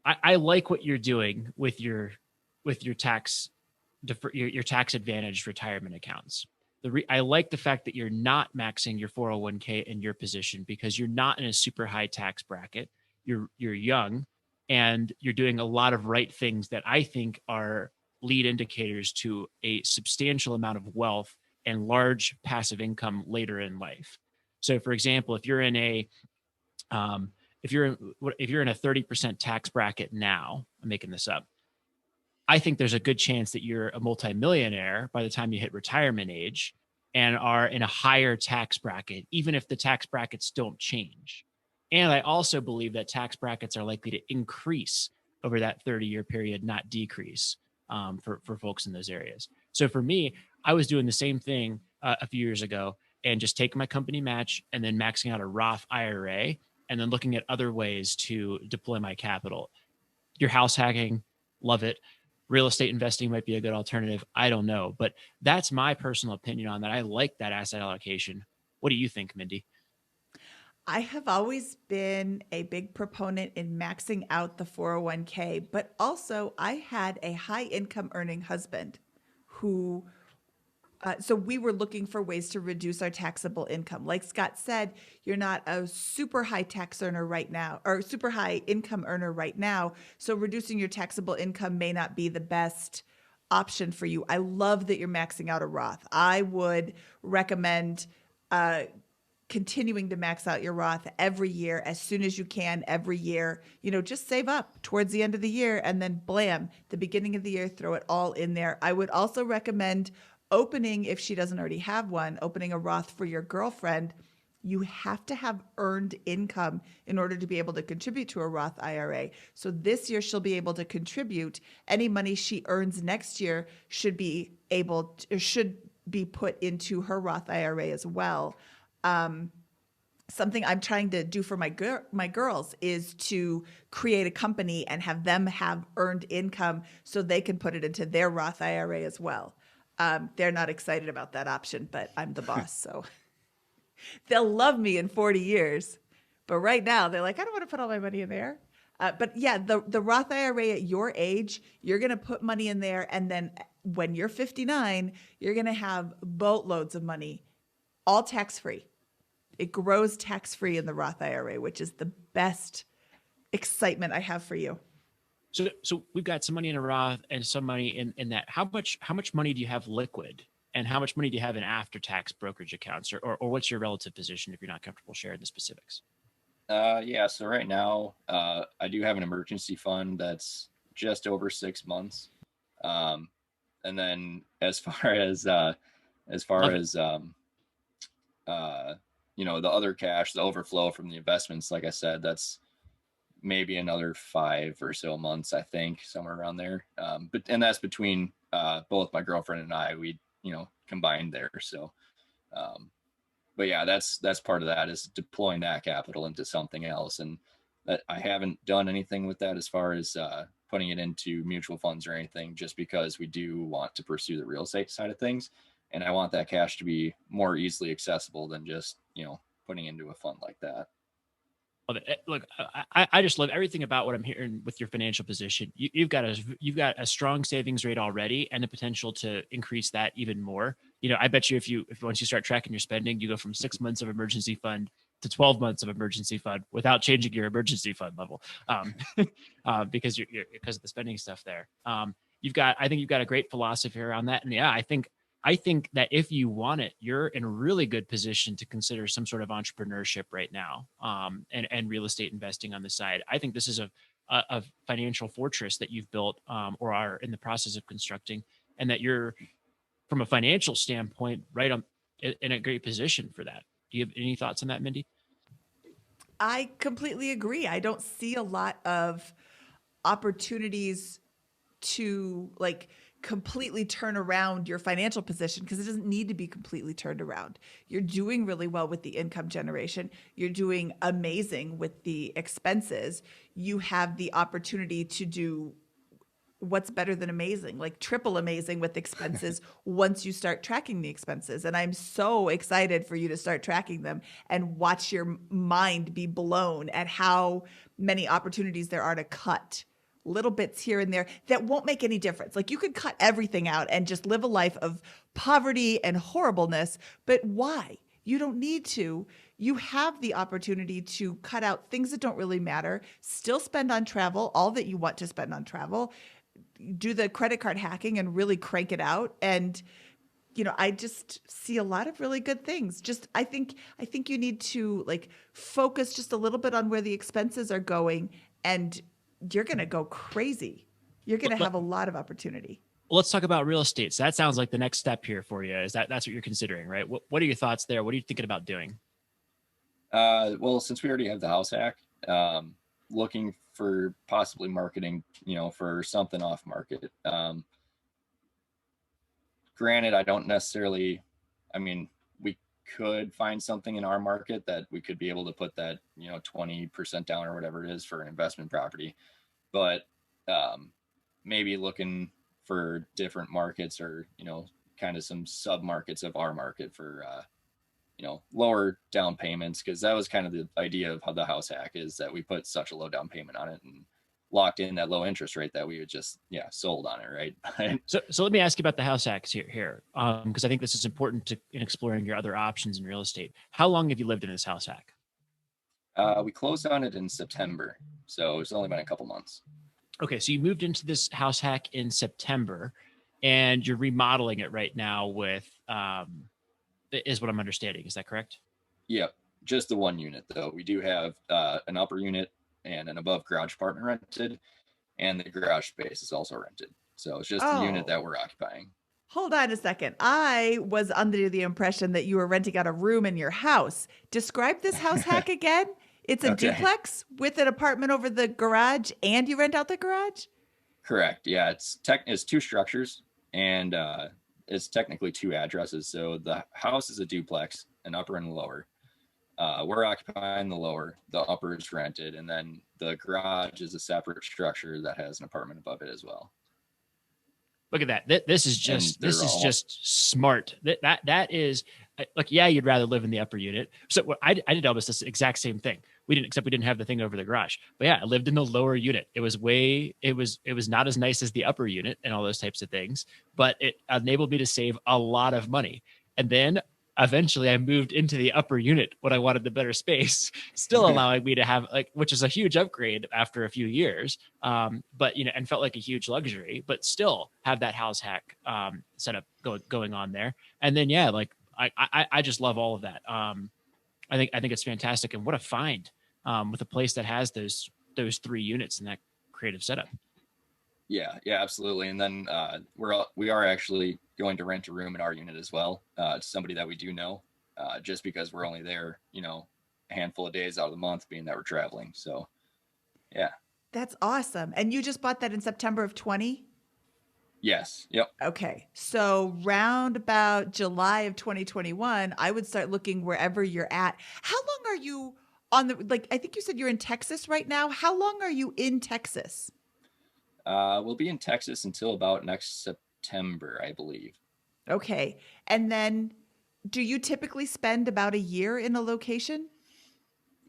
I like what you're doing with your tax your tax advantaged retirement accounts. I like the fact that you're not maxing your 401k in your position because you're not in a super high tax bracket. You're young and you're doing a lot of right things that I think are lead indicators to a substantial amount of wealth and large passive income later in life. So for example, if you're in a um, if you're in a 30% tax bracket now, I'm making this up, I think there's a good chance that you're a multimillionaire by the time you hit retirement age and are in a higher tax bracket, even if the tax brackets don't change. And I also believe that tax brackets are likely to increase over that 30-year period, not decrease for folks in those areas. So for me, I was doing the same thing a few years ago and just taking my company match and then maxing out a Roth IRA and then looking at other ways to deploy my capital. Your house hacking, love it. Real estate investing might be a good alternative. I don't know, but that's my personal opinion on that. I like that asset allocation. What do you think, Mindy? I have always been a big proponent in maxing out the 401k, but also I had a high income earning husband who so we were looking for ways to reduce our taxable income. Like Scott said, you're not a super high tax earner right now or super high income earner right now. So reducing your taxable income may not be the best option for you. I love that you're maxing out a Roth. I would recommend uh, continuing to max out your Roth every year as soon as you can every year. Just save up towards the end of the year and then blam, the beginning of the year, throw it all in there. I would also recommend opening, if she doesn't already have one, opening a Roth for your girlfriend. You have to have earned income in order to be able to contribute to a Roth IRA. So this year she'll be able to contribute. Any money she earns next year should be put into her Roth IRA as well. Something I'm trying to do for my girls is to create a company and have them have earned income so they can put it into their Roth IRA as well. They're not excited about that option, but I'm the boss, so they'll love me in 40 years. But right now, they're like, I don't want to put all my money in there. But yeah, the Roth IRA at your age, you're going to put money in there. And then when you're 59, you're going to have boatloads of money, all tax-free. It grows tax-free in the Roth IRA, which is the best excitement I have for you. So we've got some money in a Roth and some money in that. How much money do you have liquid, and how much money do you have in after tax brokerage accounts, or what's your relative position if you're not comfortable sharing the specifics? Yeah, so right now I do have an emergency fund that's just over 6 months. And then as far as Love it. the other cash, the overflow from the investments, like I said, that's maybe another 5 or so months, I think, somewhere around there. And that's between both my girlfriend and I. We combined there. So, but yeah, that's part of that is deploying that capital into something else. And that I haven't done anything with that as far as putting it into mutual funds or anything, just because we do want to pursue the real estate side of things. And I want that cash to be more easily accessible than just, putting into a fund like that. Love it. Look, I just love everything about what I'm hearing with your financial position. You've got a strong savings rate already, and the potential to increase that even more. I bet you if once you start tracking your spending, you go from 6 months of emergency fund to 12 months of emergency fund without changing your emergency fund level, because because of the spending stuff there. I think you've got a great philosophy around that, and yeah, I think that if you want it, you're in a really good position to consider some sort of entrepreneurship right now, and real estate investing on the side. I think this is a financial fortress that you've built, or are in the process of constructing, and that you're, from a financial standpoint, right on in a great position for that. Do you have any thoughts on that, Mindy? I completely agree. I don't see a lot of opportunities to like completely turn around your financial position because it doesn't need to be completely turned around. You're doing really well with the income generation. You're doing amazing with the expenses. You have the opportunity to do what's better than amazing, like triple amazing with expenses once you start tracking the expenses. And I'm so excited for you to start tracking them and watch your mind be blown at how many opportunities there are to cut little bits here and there that won't make any difference. Like you could cut everything out and just live a life of poverty and horribleness, but why? You don't need to. You have the opportunity to cut out things that don't really matter, still spend on travel, all that you want to spend on travel, do the credit card hacking and really crank it out. And I just see a lot of really good things. Just I think you need to like focus just a little bit on where the expenses are going, and you're going to go crazy. You're going to have a lot of opportunity. Let's talk about real estate. So that sounds like the next step here for you. That's what you're considering, right? What are your thoughts there? What are you thinking about doing? Well, since we already have the house hack, looking for possibly marketing, for something off market. Granted, I don't necessarily, we could find something in our market that we could be able to put that, 20% down or whatever it is for an investment property, but maybe looking for different markets or, kind of some sub markets of our market for, lower down payments, because that was kind of the idea of how the house hack is, that we put such a low down payment on it and locked in that low interest rate that we would just sold on it, right? So let me ask you about the house hacks here, because I think this is important in exploring your other options in real estate. How long have you lived in this house hack? We closed on it in September, so it's only been a couple months. Okay, so you moved into this house hack in September, and you're remodeling it right now with is what I'm understanding. Is that correct? Yep. Just the one unit though. We do have an upper unit and an above garage apartment rented, and the garage space is also rented. So it's just the unit that we're occupying. Hold on a second. I was under the impression that you were renting out a room in your house. Describe this house hack again. It's a duplex with an apartment over the garage, and you rent out the garage? Correct. Yeah, it's two structures, and it's technically two addresses. So the house is a duplex, an upper and a lower. We're occupying the lower, the upper is rented, and then the garage is a separate structure that has an apartment above it as well. Look at that. This is just smart. That is like, yeah, you'd rather live in the upper unit. So I did almost this exact same thing. We didn't have the thing over the garage, but yeah, I lived in the lower unit. It was not as nice as the upper unit and all those types of things, but it enabled me to save a lot of money. And then eventually I moved into the upper unit when I wanted the better space, still allowing me to have which is a huge upgrade after a few years. But and felt like a huge luxury, but still have that house hack setup going on there. And then, I just love all of that. I think it's fantastic. And what a find with a place that has those three units in that creative setup. Yeah, absolutely. And then we are actually going to rent a room in our unit as well to somebody that we do know, just because we're only there, a handful of days out of the month, being that we're traveling. So, yeah. That's awesome. And you just bought that in September of 20? Yes. Yep. Okay. So round about July of 2021, I would start looking wherever you're at. How long are you on I think you said you're in Texas right now. How long are you in Texas? We'll be in Texas until about next September, I believe. Okay. And then do you typically spend about a year in a location?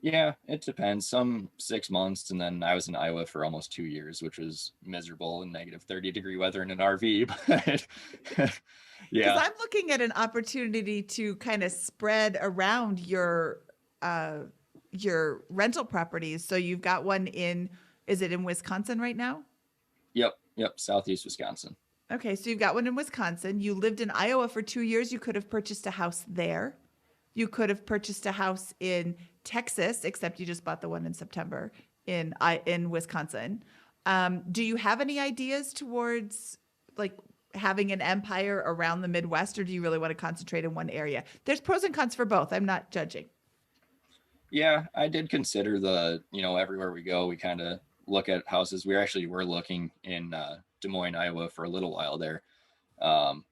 Yeah, it depends. Some 6 months, and then I was in Iowa for almost 2 years, which was miserable and negative 30-degree weather in an RV. But yeah, because I'm looking at an opportunity to kind of spread around your rental properties. So you've got one is it in Wisconsin right now? Yep, Southeast Wisconsin. Okay, so you've got one in Wisconsin. You lived in Iowa for 2 years. You could have purchased a house there. You could have purchased a house in Texas, except you just bought the one in September in Wisconsin. Do you have any ideas towards having an empire around the Midwest, or do you really want to concentrate in one area? There's pros and cons for both. I'm not judging. Yeah, I did consider everywhere we go, we kind of look at houses. We actually were looking in Des Moines, Iowa for a little while there. Um,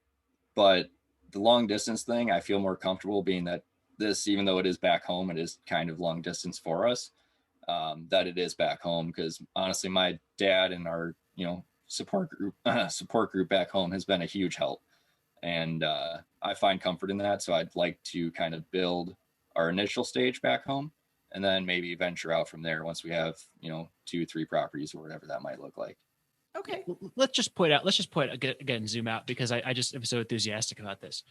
but the long distance thing, I feel more comfortable being that this, even though it is back home, it is kind of long distance for us, that it is back home. Because honestly, my dad and our, support group back home has been a huge help. And I find comfort in that. So I'd like to kind of build our initial stage back home and then maybe venture out from there once we have, 2, 3 properties or whatever that might look like. Okay. Let's just point again, zoom out, because I just am so enthusiastic about this.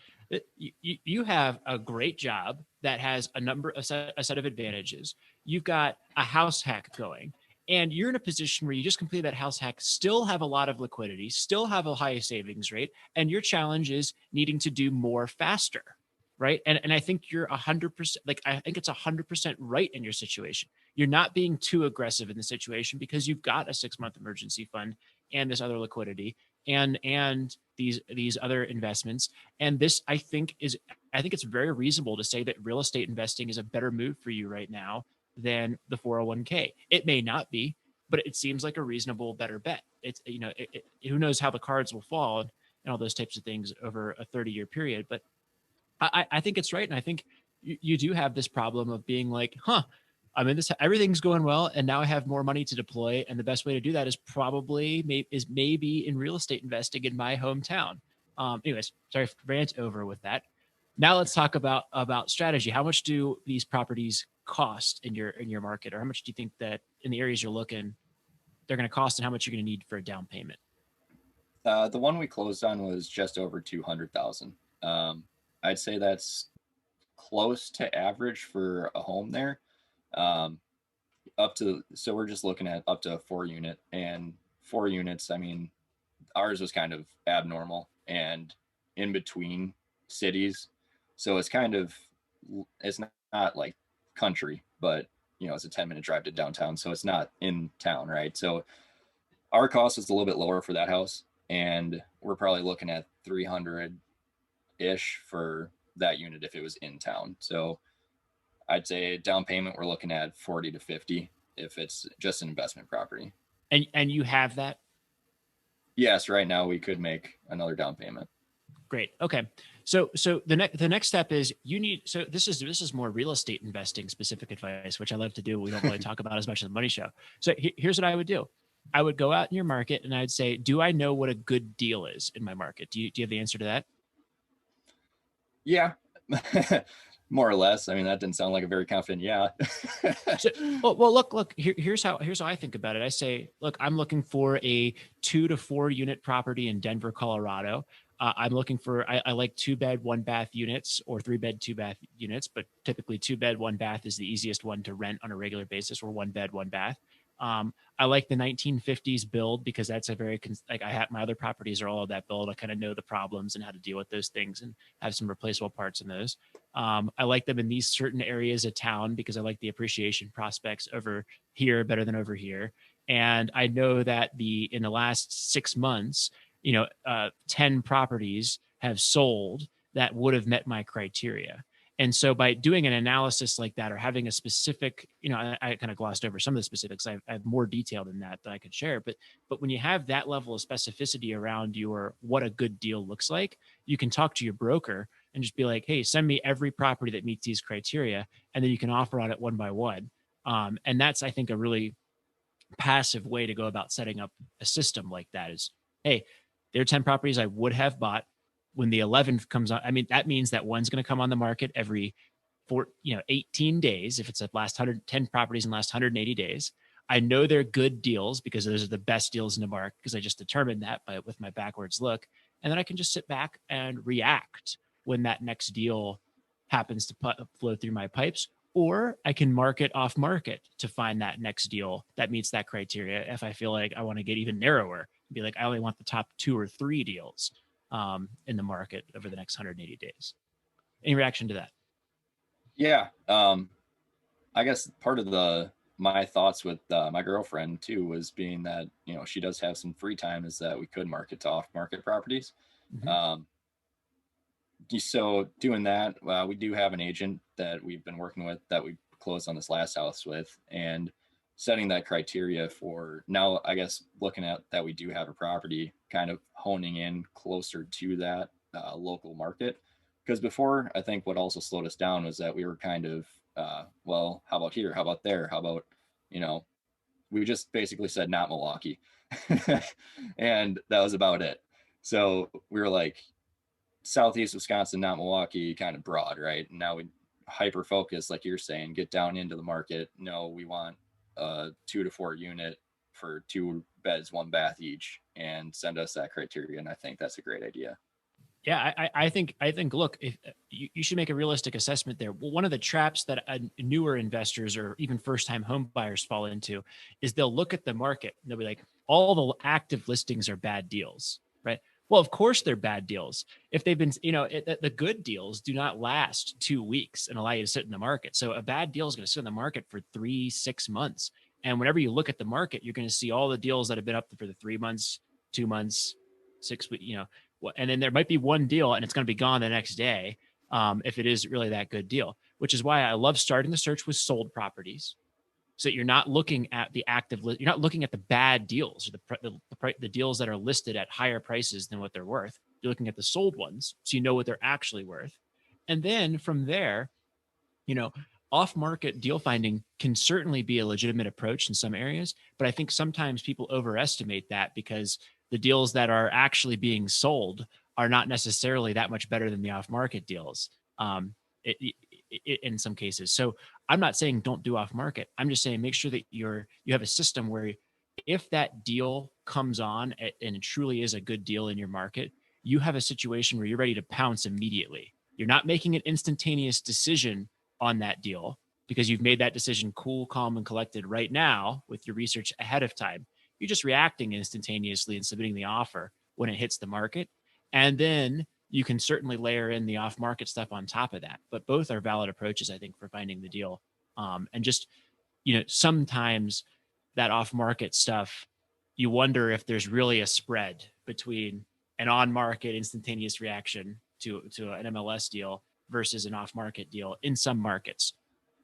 You have a great job that has a set of advantages. You've got a house hack going, and you're in a position where you just completed that house hack, still have a lot of liquidity, still have a high savings rate, and your challenge is needing to do more faster, right? And I think you're 100%, like, I think it's 100% right in your situation. You're not being too aggressive in the situation because you've got a 6-month emergency fund and this other liquidity and these other investments. And this, I think it's very reasonable to say that real estate investing is a better move for you right now than the 401k. It may not be, but it seems like a reasonable, better bet. It's, who knows how the cards will fall and all those types of things over a 30-year period. But I think it's right. And I think you do have this problem of being like, I'm in this, everything's going well, and now I have more money to deploy. And the best way to do that is maybe in real estate investing in my hometown. Anyways, sorry, rant over with that. Now let's talk about strategy. How much do these properties cost in your market, or how much do you think that in the areas you're looking, they're going to cost, and how much you're going to need for a down payment? The one we closed on was just over 200,000. I'd say that's close to average for a home there. Um, so we're just looking at up to a 4 unit, and 4 units. I mean, ours was kind of abnormal and in between cities. So it's not like country, but it's a 10-minute drive to downtown. So it's not in town, right? So our cost is a little bit lower for that house, and we're probably looking at 300 ish for that unit if it was in town. So I'd say down payment, we're looking at 40 to 50 if it's just an investment property. And you have that? Yes, right now we could make another down payment. Great. Okay. So the next step is this is more real estate investing specific advice, which I love to do. We don't really talk about as much as the money show. So here's what I would do. I would go out in your market and I'd say, do I know what a good deal is in my market? Do you have the answer to that? Yeah, more or less. I mean, that didn't sound like a very confident yeah. Well, look. Here's how I think about it. I say, look, I'm looking for a 2 to 4 unit property in Denver, Colorado. I'm looking for I like 2-bed, 1-bath units, or 3-bed, 2-bath units, but typically 2-bed, 1-bath is the easiest one to rent on a regular basis, or 1-bed, 1-bath. I like the 1950s build because that's I have my other properties are all of that build. I kind of know the problems and how to deal with those things and have some replaceable parts in those. I like them in these certain areas of town because I like the appreciation prospects over here better than over here. And I know that in the last 6 months, 10 properties have sold that would have met my criteria. And so by doing an analysis like that, or having a specific, I kind of glossed over some of the specifics. I have more detail than that I could share. But when you have that level of specificity around what a good deal looks like, you can talk to your broker and just be like, hey, send me every property that meets these criteria. And then you can offer on it one by one. And that's, I think, a really passive way to go about setting up a system like that is, hey, there are 10 properties I would have bought. When the 11th comes on, I mean, that means that one's going to come on the market every 18 days. If it's the last 10 properties in the last 180 days, I know they're good deals because those are the best deals in the market because I just determined that with my backwards look. And then I can just sit back and react when that next deal happens to flow through my pipes, or I can market off market to find that next deal that meets that criteria. If I feel like I want to get even narrower, be like, I only want the top 2 or 3 deals in the market over the next 180 days. Any reaction to that? Yeah. I guess part of the my thoughts with my girlfriend too was being that, she does have some free time, is that we could market to off market properties. Mhm. Um, so doing that, we do have an agent that we've been working with that we closed on this last house with, and setting that criteria for now, I guess, looking at that, we do have a property, kind of honing in closer to that local market. Because before, I think what also slowed us down was that we were kind of, well, how about here? How about there? How about, you know, we just basically said not Milwaukee. And that was about it. So we were like, Southeast Wisconsin, not Milwaukee, kind of broad, right? And now we hyper focus, like you're saying, get down into the market. No, we want a 2 to 4 unit for 2 beds, 1 bath each, and send us that criteria. And I think that's a great idea. Yeah, I think look, if you should make a realistic assessment there. Well, one of the traps that newer investors or even first time home buyers fall into is they'll look at the market and they'll be like, all the active listings are bad deals, right? Well, of course they're bad deals. If they've been, the good deals do not last 2 weeks and allow you to sit in the market. So a bad deal is going to sit in the market for 3-6 months. And whenever you look at the market, you're going to see all the deals that have been up for the 3 months, 2 months, 6 weeks, and then there might be one deal and it's going to be gone the next day, if it is really that good deal, which is why I love starting the search with sold properties. So you're not looking at the active list. You're not looking at the bad deals or the deals that are listed at higher prices than what they're worth. You're looking at the sold ones, so you know what they're actually worth. And then from there, you know, off market deal finding can certainly be a legitimate approach in some areas, but I think sometimes people overestimate that because the deals that are actually being sold are not necessarily that much better than the off market deals, in some cases. So I'm not saying don't do off market. I'm just saying make sure that you have a system where if that deal comes on and it truly is a good deal in your market, you have a situation where you're ready to pounce immediately. You're not making an instantaneous decision on that deal because you've made that decision cool, calm, and collected right now with your research ahead of time. You're just reacting instantaneously and submitting the offer when it hits the market. And then you can certainly layer in the off market stuff on top of that. But both are valid approaches, I think, for finding the deal. And just, sometimes that off market stuff, you wonder if there's really a spread between an on market instantaneous reaction to an MLS deal versus an off market deal in some markets.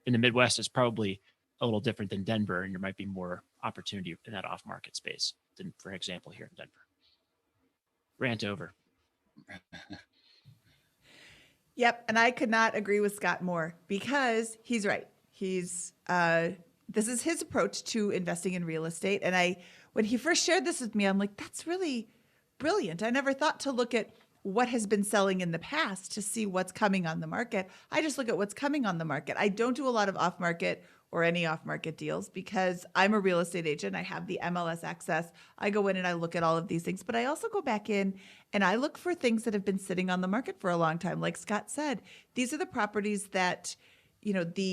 In the Midwest, it's probably a little different than Denver, and there might be more opportunity in that off market space than, for example, here in Denver. Rant over. Yep, and I could not agree with Scott more because he's right. This is his approach to investing in real estate, and when he first shared this with me, I'm like, that's really brilliant. I never thought to look at what has been selling in the past to see what's coming on the market. I just look at what's coming on the market. I don't do a lot of off market or any off market deals because I'm a real estate agent. I have the MLS access. I go in and I look at all of these things, but I also go back in and I look for things that have been sitting on the market for a long time. Like Scott said, these are the properties that,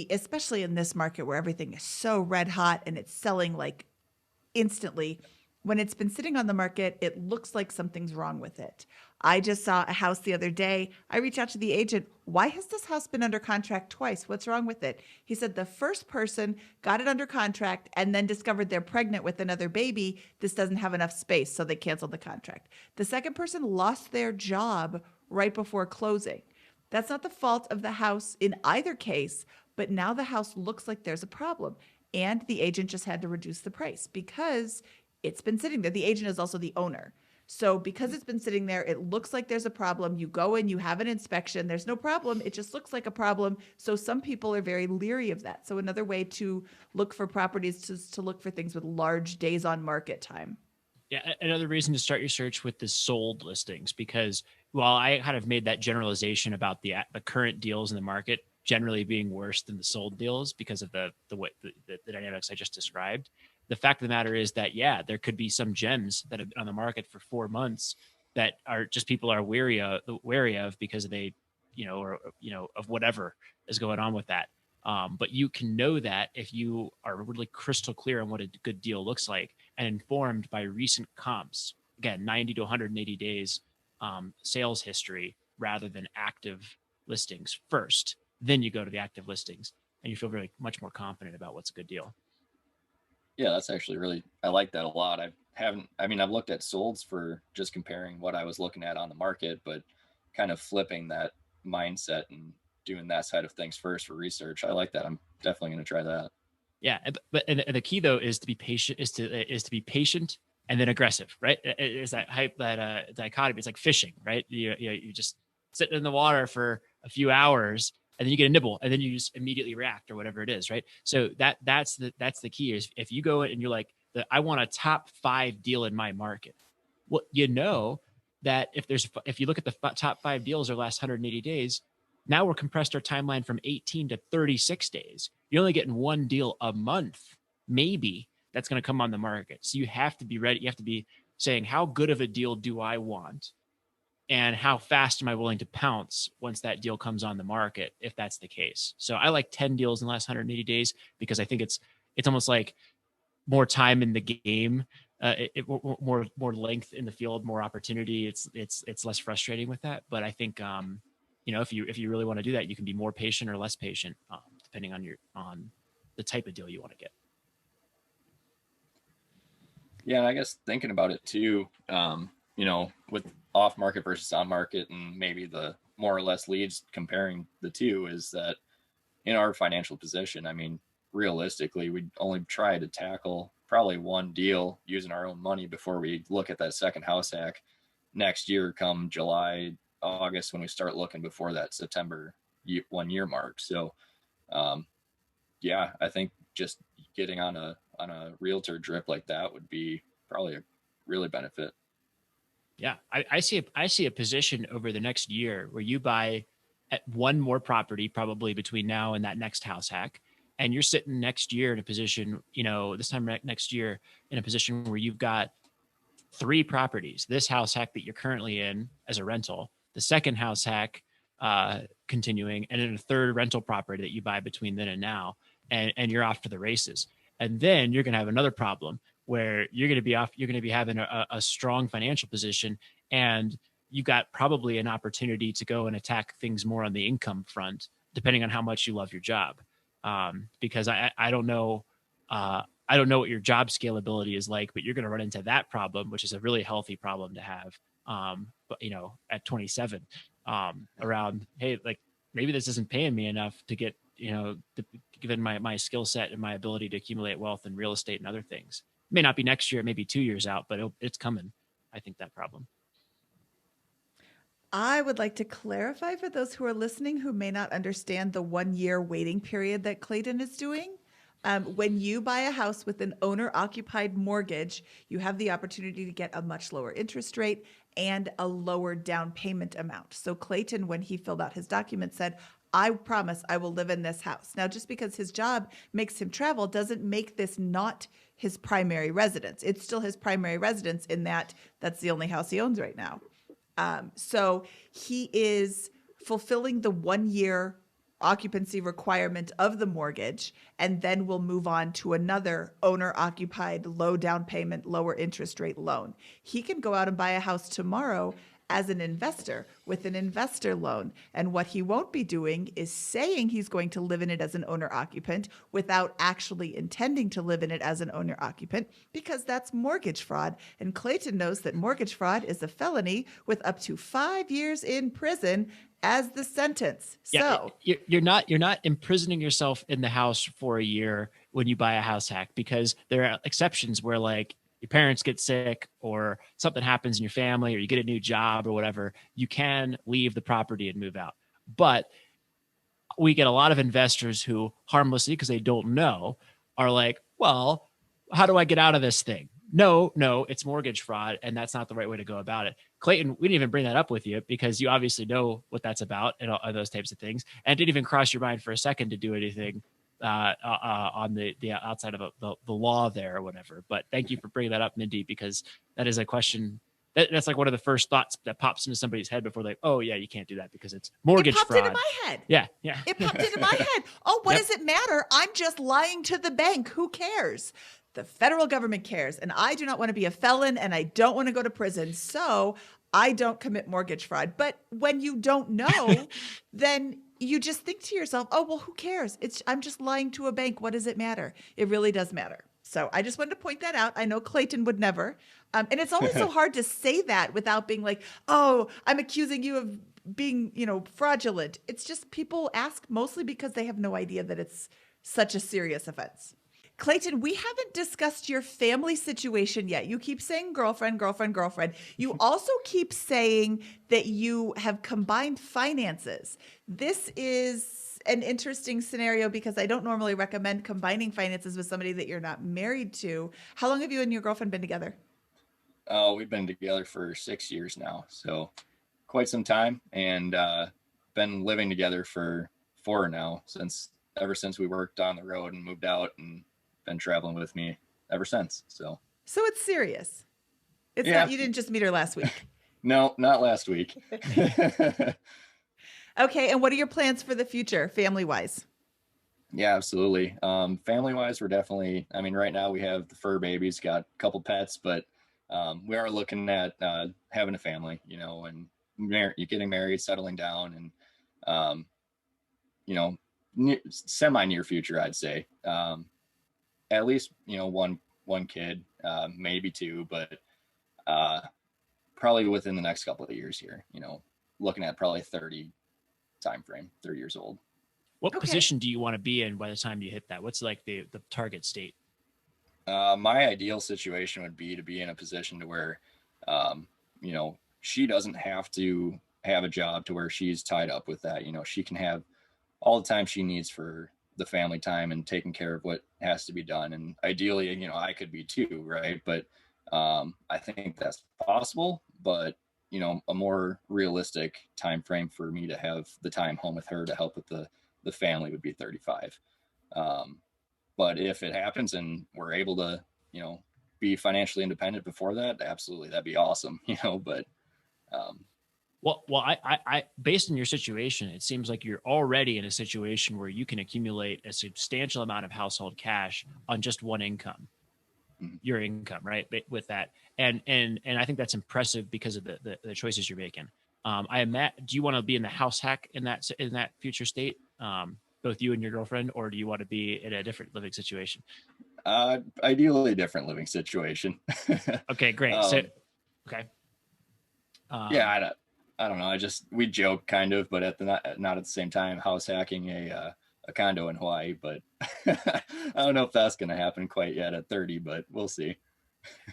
especially in this market where everything is so red hot and it's selling like instantly. When it's been sitting on the market, it looks like something's wrong with it. I just saw a house the other day. I reached out to the agent. Why has this house been under contract twice? What's wrong with it? He said the first person got it under contract and then discovered they're pregnant with another baby. This doesn't have enough space, so they canceled the contract. The second person lost their job right before closing. That's not the fault of the house in either case, but now the house looks like there's a problem. And the agent just had to reduce the price because it's been sitting there. The agent is also the owner. So because it's been sitting there, it looks like there's a problem. You go in, you have an inspection. There's no problem. It just looks like a problem. So some people are very leery of that. So another way to look for properties is to look for things with large days on market time. Yeah, another reason to start your search with the sold listings, because while I kind of made that generalization about the current deals in the market generally being worse than the sold deals because of the dynamics I just described, the fact of the matter is that, yeah, there could be some gems that have been on the market for 4 months that are just people are wary of because they, of whatever is going on with that. But you can know that if you are really crystal clear on what a good deal looks like and informed by recent comps, again, 90 to 180 days sales history rather than active listings first. Then you go to the active listings and you feel very much more confident about what's a good deal. Yeah, that's actually really, I like that a lot. I mean, I've looked at solds for just comparing what I was looking at on the market, but kind of flipping that mindset and doing that side of things first for research. I like that. I'm definitely going to try that. Yeah, and the key though is to be patient. Is to be patient and then aggressive, right? Is that hype that dichotomy? It's like fishing, right? You just sit in the water for a few hours and then you get a nibble and then you just immediately react or whatever it is, right? So that's the key is if you go in and you're like, I want a top 5 deal in my market. Well, you know that if you look at the top 5 deals over the last 180 days, now we're compressed our timeline from 18 to 36 days. You're only getting one deal a month, maybe, that's going to come on the market. So you have to be ready. You have to be saying, how good of a deal do I want? And how fast am I willing to pounce once that deal comes on the market, if that's the case? So I like 10 deals in the last 180 days because I think it's almost like more time in the game, more length in the field, more opportunity. It's less frustrating with that. But I think if you really want to do that, you can be more patient or less patient, depending on the type of deal you want to get. Yeah, and I guess thinking about it too, with off market versus on market, and maybe the more or less leads comparing the two, is that in our financial position, I mean, realistically, we'd only try to tackle probably one deal using our own money before we look at that second house hack next year, come July, August, when we start looking before that September 1 year mark. So, yeah, I think just getting on a realtor drip like that would be probably a really benefit. Yeah, I see a position over the next year where you buy at one more property probably between now and that next house hack, and you're sitting next year in a position, this time next year in a position where you've got 3 properties: this house hack that you're currently in as a rental, the second house hack continuing, and then a third rental property that you buy between then and now, and you're off to the races. And then you're going to have another problem where you're going to be having a strong financial position, and you got probably an opportunity to go and attack things more on the income front, depending on how much you love your job. Because I don't know. I don't know what your job scalability is like, but you're going to run into that problem, which is a really healthy problem to have. But at 27, around, hey, like maybe this isn't paying me enough to get, given my skill set and my ability to accumulate wealth in real estate and other things. It may not be next year, maybe 2 years out, but it's coming. I think that problem. I would like to clarify for those who are listening who may not understand the 1 year waiting period that Clayton is doing. When you buy a house with an owner-occupied mortgage, you have the opportunity to get a much lower interest rate and a lower down payment amount. So Clayton, when he filled out his document, said, I promise I will live in this house. Now, just because his job makes him travel doesn't make this not his primary residence. It's still his primary residence in that that's the only house he owns right now. So he is fulfilling the 1 year occupancy requirement of the mortgage, and then we'll move on to another owner-occupied, low down payment, lower interest rate loan. He can go out and buy a house tomorrow as an investor with an investor loan. And what he won't be doing is saying he's going to live in it as an owner-occupant without actually intending to live in it as an owner-occupant, because that's mortgage fraud. And Clayton knows that mortgage fraud is a felony with up to 5 years in prison as the sentence. Yeah, So you're not imprisoning yourself in the house for a year when you buy a house hack, because there are exceptions where, like, your parents get sick or something happens in your family or you get a new job or whatever, you can leave the property and move out. But we get a lot of investors who harmlessly, because they don't know, are like, well, how do I get out of this thing? No, it's mortgage fraud, and that's not the right way to go about it. Clayton, we didn't even bring that up with you because you obviously know what that's about and all those types of things, and it didn't even cross your mind for a second to do anything on the outside of the law there or whatever. But thank you for bringing that up, Mindy, because that is a question that's like one of the first thoughts that pops into somebody's head before they, oh yeah, you can't do that because it's mortgage fraud. It popped into my head. Yeah. It popped into my head. Oh, what does it matter? I'm just lying to the bank. Who cares? The federal government cares, and I do not want to be a felon, and I don't want to go to prison, so I don't commit mortgage fraud. But when you don't know, then you just think to yourself, oh, well, who cares? I'm just lying to a bank. What does it matter? It really does matter. So I just wanted to point that out. I know Clayton would never. And it's always so hard to say that without being like, oh, I'm accusing you of being, fraudulent. It's just people ask mostly because they have no idea that it's such a serious offense. Clayton, we haven't discussed your family situation yet. You keep saying girlfriend, girlfriend, girlfriend. You also keep saying that you have combined finances. This is an interesting scenario because I don't normally recommend combining finances with somebody that you're not married to. How long have you and your girlfriend been together? Oh, we've been together for 6 years now, so quite some time, and been living together for 4 now, since ever since we worked on the road and moved out, and been traveling with me ever since. So So it's serious. It's yeah, not, you didn't just meet her last week. no, not last week. Okay. And what are your plans for the future, family wise? Yeah, absolutely. Family wise, we're definitely, I mean, right now we have the fur babies, got a couple pets, but we are looking at having a family, and getting married, settling down, and, um, semi near future, I'd say. At least, one kid, maybe two, but uh, probably within the next couple of years here, looking at probably 30 time frame, 30 years old. What Okay. position do you want to be in by the time you hit that? What's like the target state? My ideal situation would be to be in a position to where, um, she doesn't have to have a job to where she's tied up with that. She can have all the time she needs for the family time and taking care of what has to be done. And ideally, I could be too, right? But I think that's possible. But a more realistic time frame for me to have the time home with her to help with the family would be 35. Um, but if it happens and we're able to, be financially independent before that, absolutely, that'd be awesome. But um, Well, I, based on your situation, it seems like you're already in a situation where you can accumulate a substantial amount of household cash on just one income, mhm. your income, right? With that, and I think that's impressive because of the choices you're making. Do you want to be in the house hack in that future state, both you and your girlfriend, or do you want to be in a different living situation? Ideally, different living situation. Okay, great. So, um, okay. yeah, I don't know. We joke kind of, but at the not at the same time, house hacking a condo in Hawaii. But I don't know if that's going to happen quite yet at 30, but we'll see.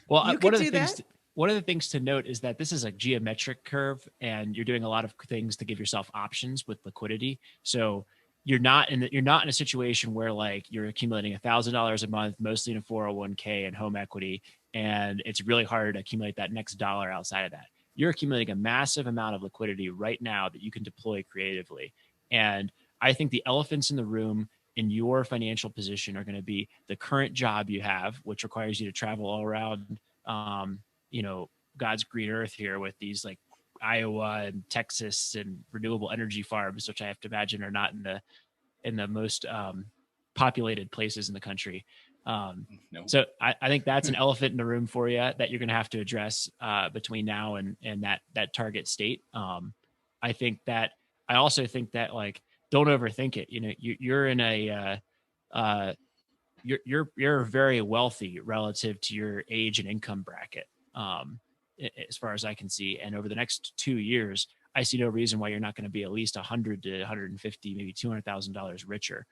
Well, You could do that. one of the things to note is that this is a geometric curve, and you're doing a lot of things to give yourself options with liquidity. So you're not in a situation where like you're accumulating $1,000 a month, mostly in a 401k and home equity, and it's really hard to accumulate that next dollar outside of that. You're accumulating a massive amount of liquidity right now that you can deploy creatively. And I think the elephants in the room in your financial position are going to be the current job you have, which requires you to travel all around, um, God's green earth here with these like Iowa and Texas and renewable energy farms, which I have to imagine are not in the most populated places in the country. No. So I think that's an elephant in the room for you that you're going to have to address between now and that target state. I also think that like don't overthink it. You're in a you're very wealthy relative to your age and income bracket, as far as I can see. And over the next 2 years, I see no reason why you're not going to be at least 100 to 150, maybe $200,000 richer.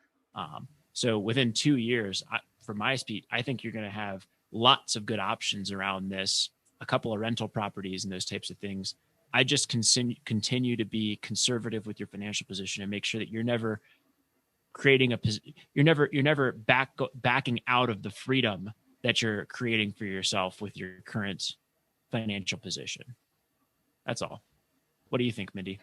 So within 2 years, for my speed, I think you're going to have lots of good options around this, a couple of rental properties and those types of things. I just continue to be conservative with your financial position and make sure that you're never creating you're never backing out of the freedom that you're creating for yourself with your current financial position. That's all. What do you think, Mindy?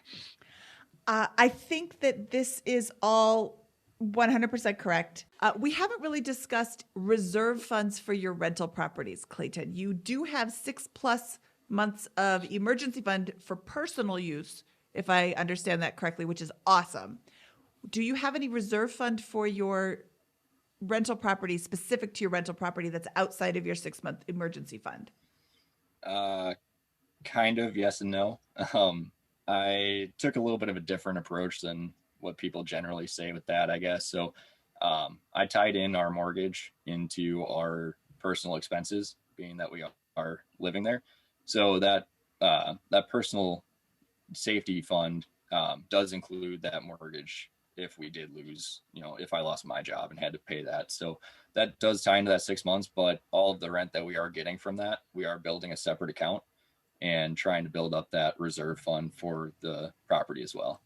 I think that this is all 100% correct. We haven't really discussed reserve funds for your rental properties, Clayton. You do have 6+ months of emergency fund for personal use, if I understand that correctly, which is awesome. Do you have any reserve fund for your rental property specific to your rental property that's outside of your 6-month emergency fund? Kind of yes and no. I took a little bit of a different approach than what people generally say with that, I guess. So I tied in our mortgage into our personal expenses, being that we are living there. So that personal safety fund does include that mortgage if we did lose, if I lost my job and had to pay that. So that does tie into that 6 months, but all of the rent that we are getting from that, we are building a separate account and trying to build up that reserve fund for the property as well.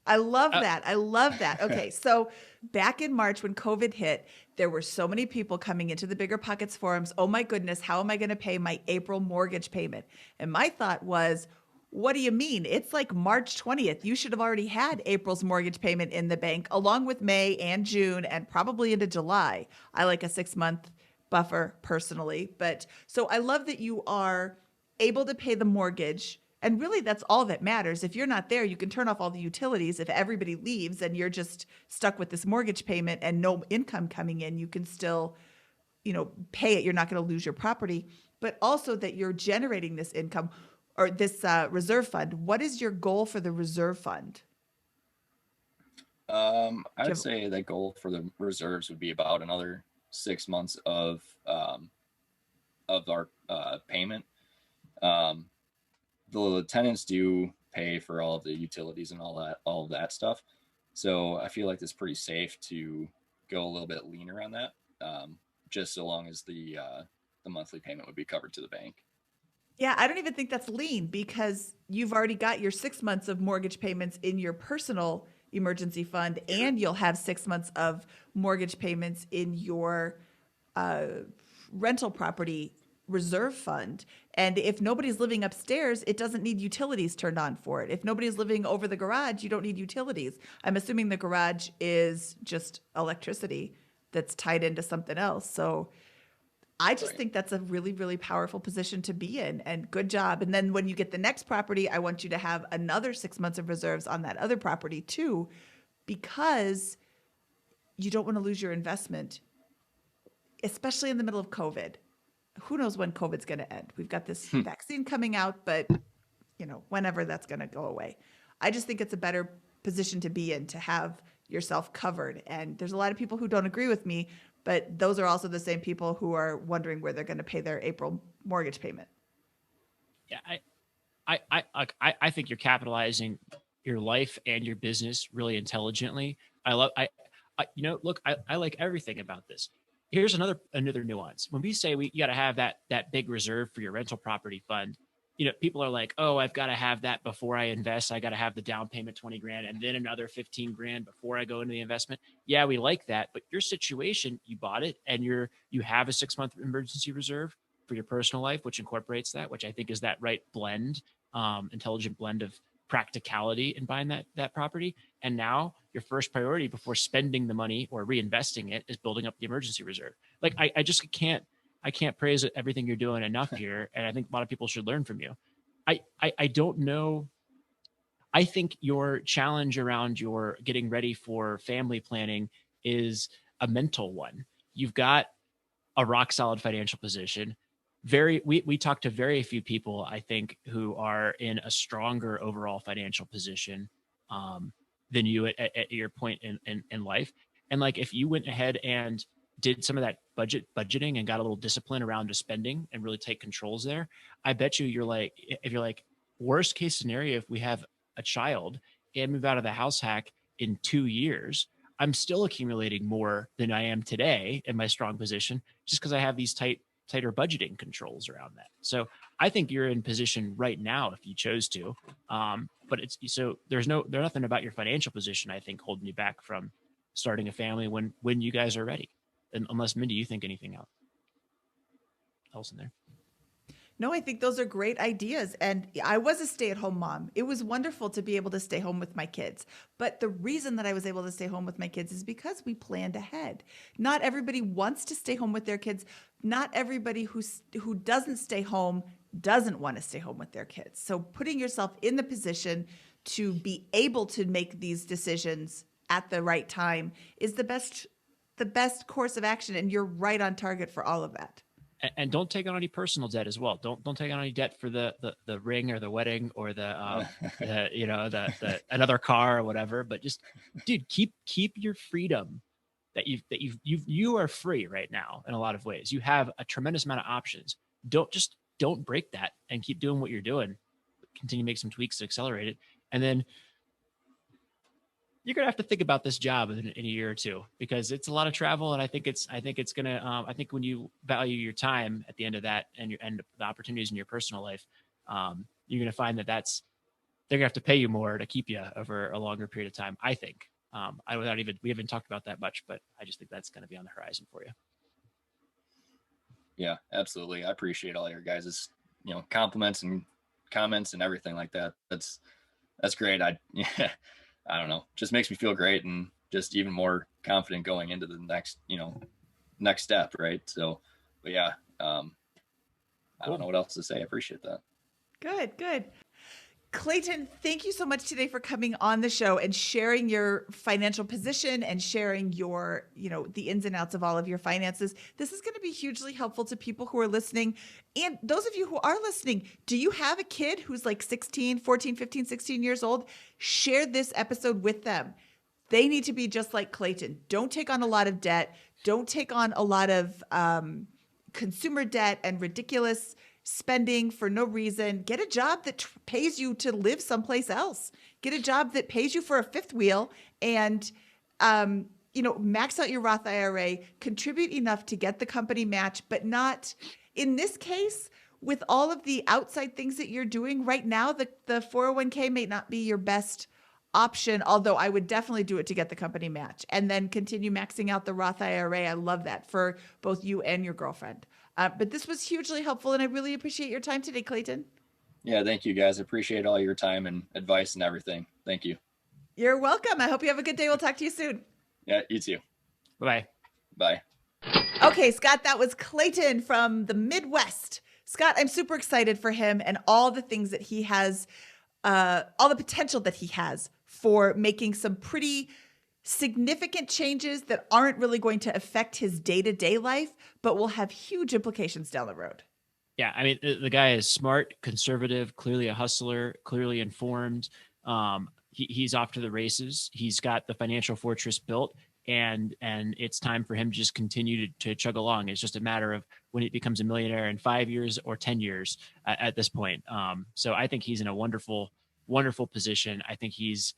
I love Uh, that. I love that. Okay, so back in March when COVID hit, there were so many people coming into the BiggerPockets forums. Oh my goodness, how am I going to pay my April mortgage payment? And my thought was, what do you mean? It's like March 20th. You should have already had April's mortgage payment in the bank, along with May and June, and probably into July. I like a 6-month buffer personally. But so I love that you are able to pay the mortgage. And really, that's all that matters. If you're not there, you can turn off all the utilities. If everybody leaves and you're just stuck with this mortgage payment and no income coming in, you can still, pay it. You're not going to lose your property, but also that you're generating this income or this reserve fund. What is your goal for the reserve fund? I'd say the goal for the reserves would be about another 6 months of our payment. The tenants do pay for all of the utilities and all of that stuff. So I feel like it's pretty safe to go a little bit leaner on that, just so long as the monthly payment would be covered to the bank. Yeah, I don't even think that's lean because you've already got your 6 months of mortgage payments in your personal emergency fund, and you'll have 6 months of mortgage payments in your rental property reserve fund. And if nobody's living upstairs, it doesn't need utilities turned on for it. If nobody's living over the garage, you don't need utilities. I'm assuming the garage is just electricity that's tied into something else. So I just think that's a really, really powerful position to be in, and good job. And then when you get the next property, I want you to have another 6 months of reserves on that other property too, because you don't want to lose your investment, especially in the middle of COVID. Who knows when COVID's going to end? We've got this vaccine coming out, but whenever that's going to go away. I just think it's a better position to be in, to have yourself covered. And there's a lot of people who don't agree with me, but those are also the same people who are wondering where they're going to pay their April mortgage payment. Yeah, I think you're capitalizing your life and your business really intelligently. Look, I like everything about this. Here's another nuance. When we say you got to have that big reserve for your rental property fund, people are like, oh, I've got to have that before I invest. I got to have the down payment, 20 grand, and then another 15 grand before I go into the investment. Yeah, we like that. But your situation, you bought it and you have a 6-month emergency reserve for your personal life, which incorporates that, which I think is that right blend, intelligent blend of practicality in buying that property. And now your first priority before spending the money or reinvesting it is building up the emergency reserve. Like I just can't praise everything you're doing enough here. And I think a lot of people should learn from you. I don't know. I think your challenge around your getting ready for family planning is a mental one. You've got a rock solid financial position. We talk to very few people, I think, who are in a stronger overall financial position than you at your point in life. And like, if you went ahead and did some of that budgeting and got a little discipline around the spending and really take controls there, I bet you if you're like, worst case scenario, if we have a child and move out of the house hack in 2 years, I'm still accumulating more than I am today in my strong position, just because I have these tighter budgeting controls around that. So I think you're in position right now if you chose to. But there's nothing about your financial position, I think, holding you back from starting a family when you guys are ready. And unless, Mindy, you think anything else in there. No, I think those are great ideas. And I was a stay-at-home mom. It was wonderful to be able to stay home with my kids. But the reason that I was able to stay home with my kids is because we planned ahead. Not everybody wants to stay home with their kids. Not everybody who doesn't stay home doesn't want to stay home with their kids. So putting yourself in the position to be able to make these decisions at the right time is the best course of action. And you're right on target for all of that. And don't take on any personal debt as well. Don't take on any debt for the ring or the wedding or the another car or whatever. But just, dude, keep your freedom you are free right now in a lot of ways. You have a tremendous amount of options. Don't break that and keep doing what you're doing. Continue to make some tweaks to accelerate it. And then you're gonna have to think about this job in a year or two, because it's a lot of travel, and I think it's gonna. I think when you value your time at the end of that, and the opportunities in your personal life, you're gonna find that they're gonna have to pay you more to keep you over a longer period of time. I think. We haven't talked about that much, but I just think that's gonna be on the horizon for you. Yeah, absolutely. I appreciate all your guys' compliments and comments and everything like that. That's great. I don't know, just makes me feel great and just even more confident going into the next step. Right. So, but yeah, I don't know what else to say. I appreciate that. Good. Clayton, thank you so much today for coming on the show and sharing your financial position and sharing your, the ins and outs of all of your finances. This is going to be hugely helpful to people who are listening. And those of you who are listening, do you have a kid who's like 16, 14, 15, 16 years old? Share this episode with them. They need to be just like Clayton. Don't take on a lot of debt. Don't take on a lot of consumer debt and ridiculous spending for no reason. Get a job that pays you to live someplace else. Get a job that pays you for a fifth wheel, and max out your Roth IRA, contribute enough to get the company match, but not in this case with all of the outside things that you're doing right now. The 401k may not be your best option, although I would definitely do it to get the company match, and then continue maxing out the Roth IRA. I love that for both you and your girlfriend. But this was hugely helpful, and I really appreciate your time today, Clayton. Yeah, thank you, guys. I appreciate all your time and advice and everything. Thank you. You're welcome. I hope you have a good day. We'll talk to you soon. Yeah, you too. Bye. Bye. Okay, Scott, that was Clayton from the Midwest. Scott, I'm super excited for him and all the things that he has, all the potential that he has for making some pretty significant changes that aren't really going to affect his day-to-day life, but will have huge implications down the road. Yeah, I mean, the guy is smart, conservative, clearly a hustler, clearly informed. He's off to the races. He's got the financial fortress built, and it's time for him to just continue to chug along. It's just a matter of when he becomes a millionaire in 5 years or 10 years at this point. So I think he's in a wonderful position. I think he's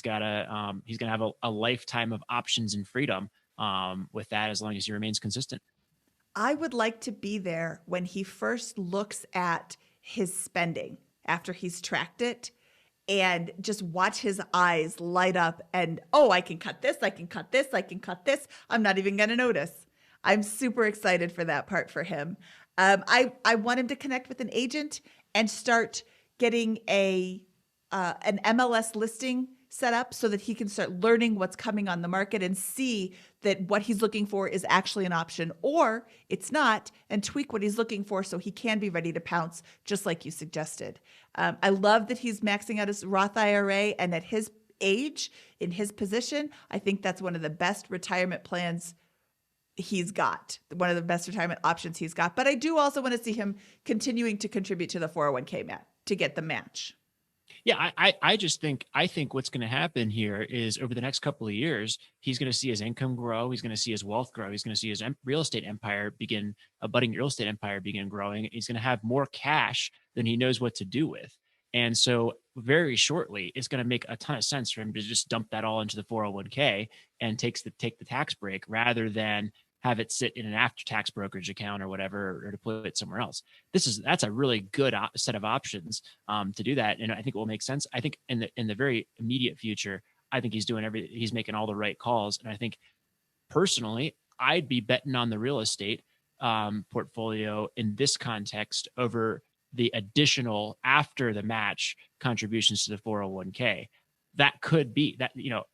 gonna have a lifetime of options and freedom with that, as long as he remains consistent. I would like to be there when he first looks at his spending after he's tracked it, and just watch his eyes light up and, oh, I can cut this, I can cut this, I can cut this. I'm not even going to notice. I'm super excited for that part for him. I want him to connect with an agent and start getting an MLS listing set up so that he can start learning what's coming on the market and see that what he's looking for is actually an option, or it's not, and tweak what he's looking for so he can be ready to pounce, just like you suggested. I love that he's maxing out his Roth IRA, and at his age, in his position, I think that's one of the best retirement plans he's got, one of the best retirement options he's got. But I do also want to see him continuing to contribute to the 401k to get the match. Yeah, I think what's going to happen here is over the next couple of years, he's going to see his income grow. He's going to see his wealth grow. He's going to see his real estate empire begin, a budding real estate empire begin growing. He's going to have more cash than he knows what to do with. And so very shortly, it's going to make a ton of sense for him to just dump that all into the 401k and take the tax break, rather than have it sit in an after-tax brokerage account or whatever, or deploy it somewhere else. That's a really good set of options to do that, and I think it will make sense. I think in the very immediate future, I think he's making all the right calls, and I think personally, I'd be betting on the real estate portfolio in this context over the additional after the match contributions to the 401k. That could be that,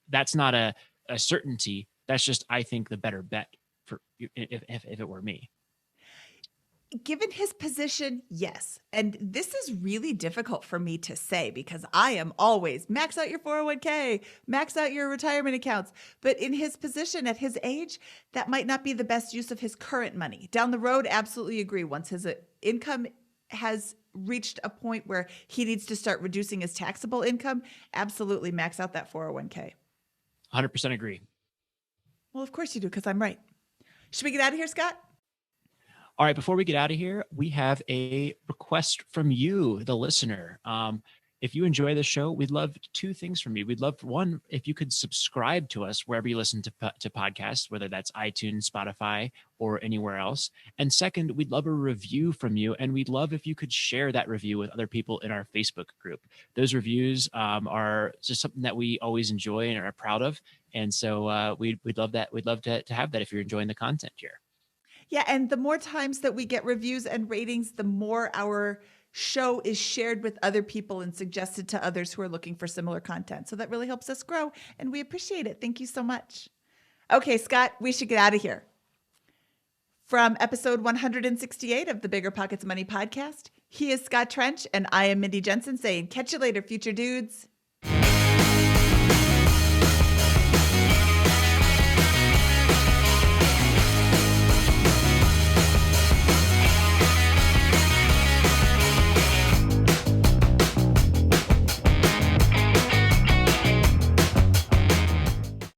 that's not a certainty. That's just, I think, the better bet for if it were me. Given his position, yes. And this is really difficult for me to say, because I am always max out your 401k, max out your retirement accounts. But in his position at his age, that might not be the best use of his current money. Down the road, absolutely agree. Once his income has reached a point where he needs to start reducing his taxable income, absolutely max out that 401k. 100% agree. Well, of course you do, because I'm right. Should we get out of here, Scott? All right, before we get out of here, we have a request from you, the listener. If you enjoy the show, we'd love two things from you. We'd love, one, if you could subscribe to us wherever you listen to podcasts, whether that's iTunes, Spotify, or anywhere else. And second, we'd love a review from you. And we'd love if you could share that review with other people in our Facebook group. Those reviews are just something that we always enjoy and are proud of. And so we'd love that. We'd love to have that if you're enjoying the content here. Yeah, and the more times that we get reviews and ratings, the more our show is shared with other people and suggested to others who are looking for similar content. So that really helps us grow, and we appreciate it. Thank you so much. Okay, Scott, we should get out of here. From episode 168 of the BiggerPockets Money Podcast, he is Scott Trench, and I am Mindy Jensen saying, catch you later, future dudes.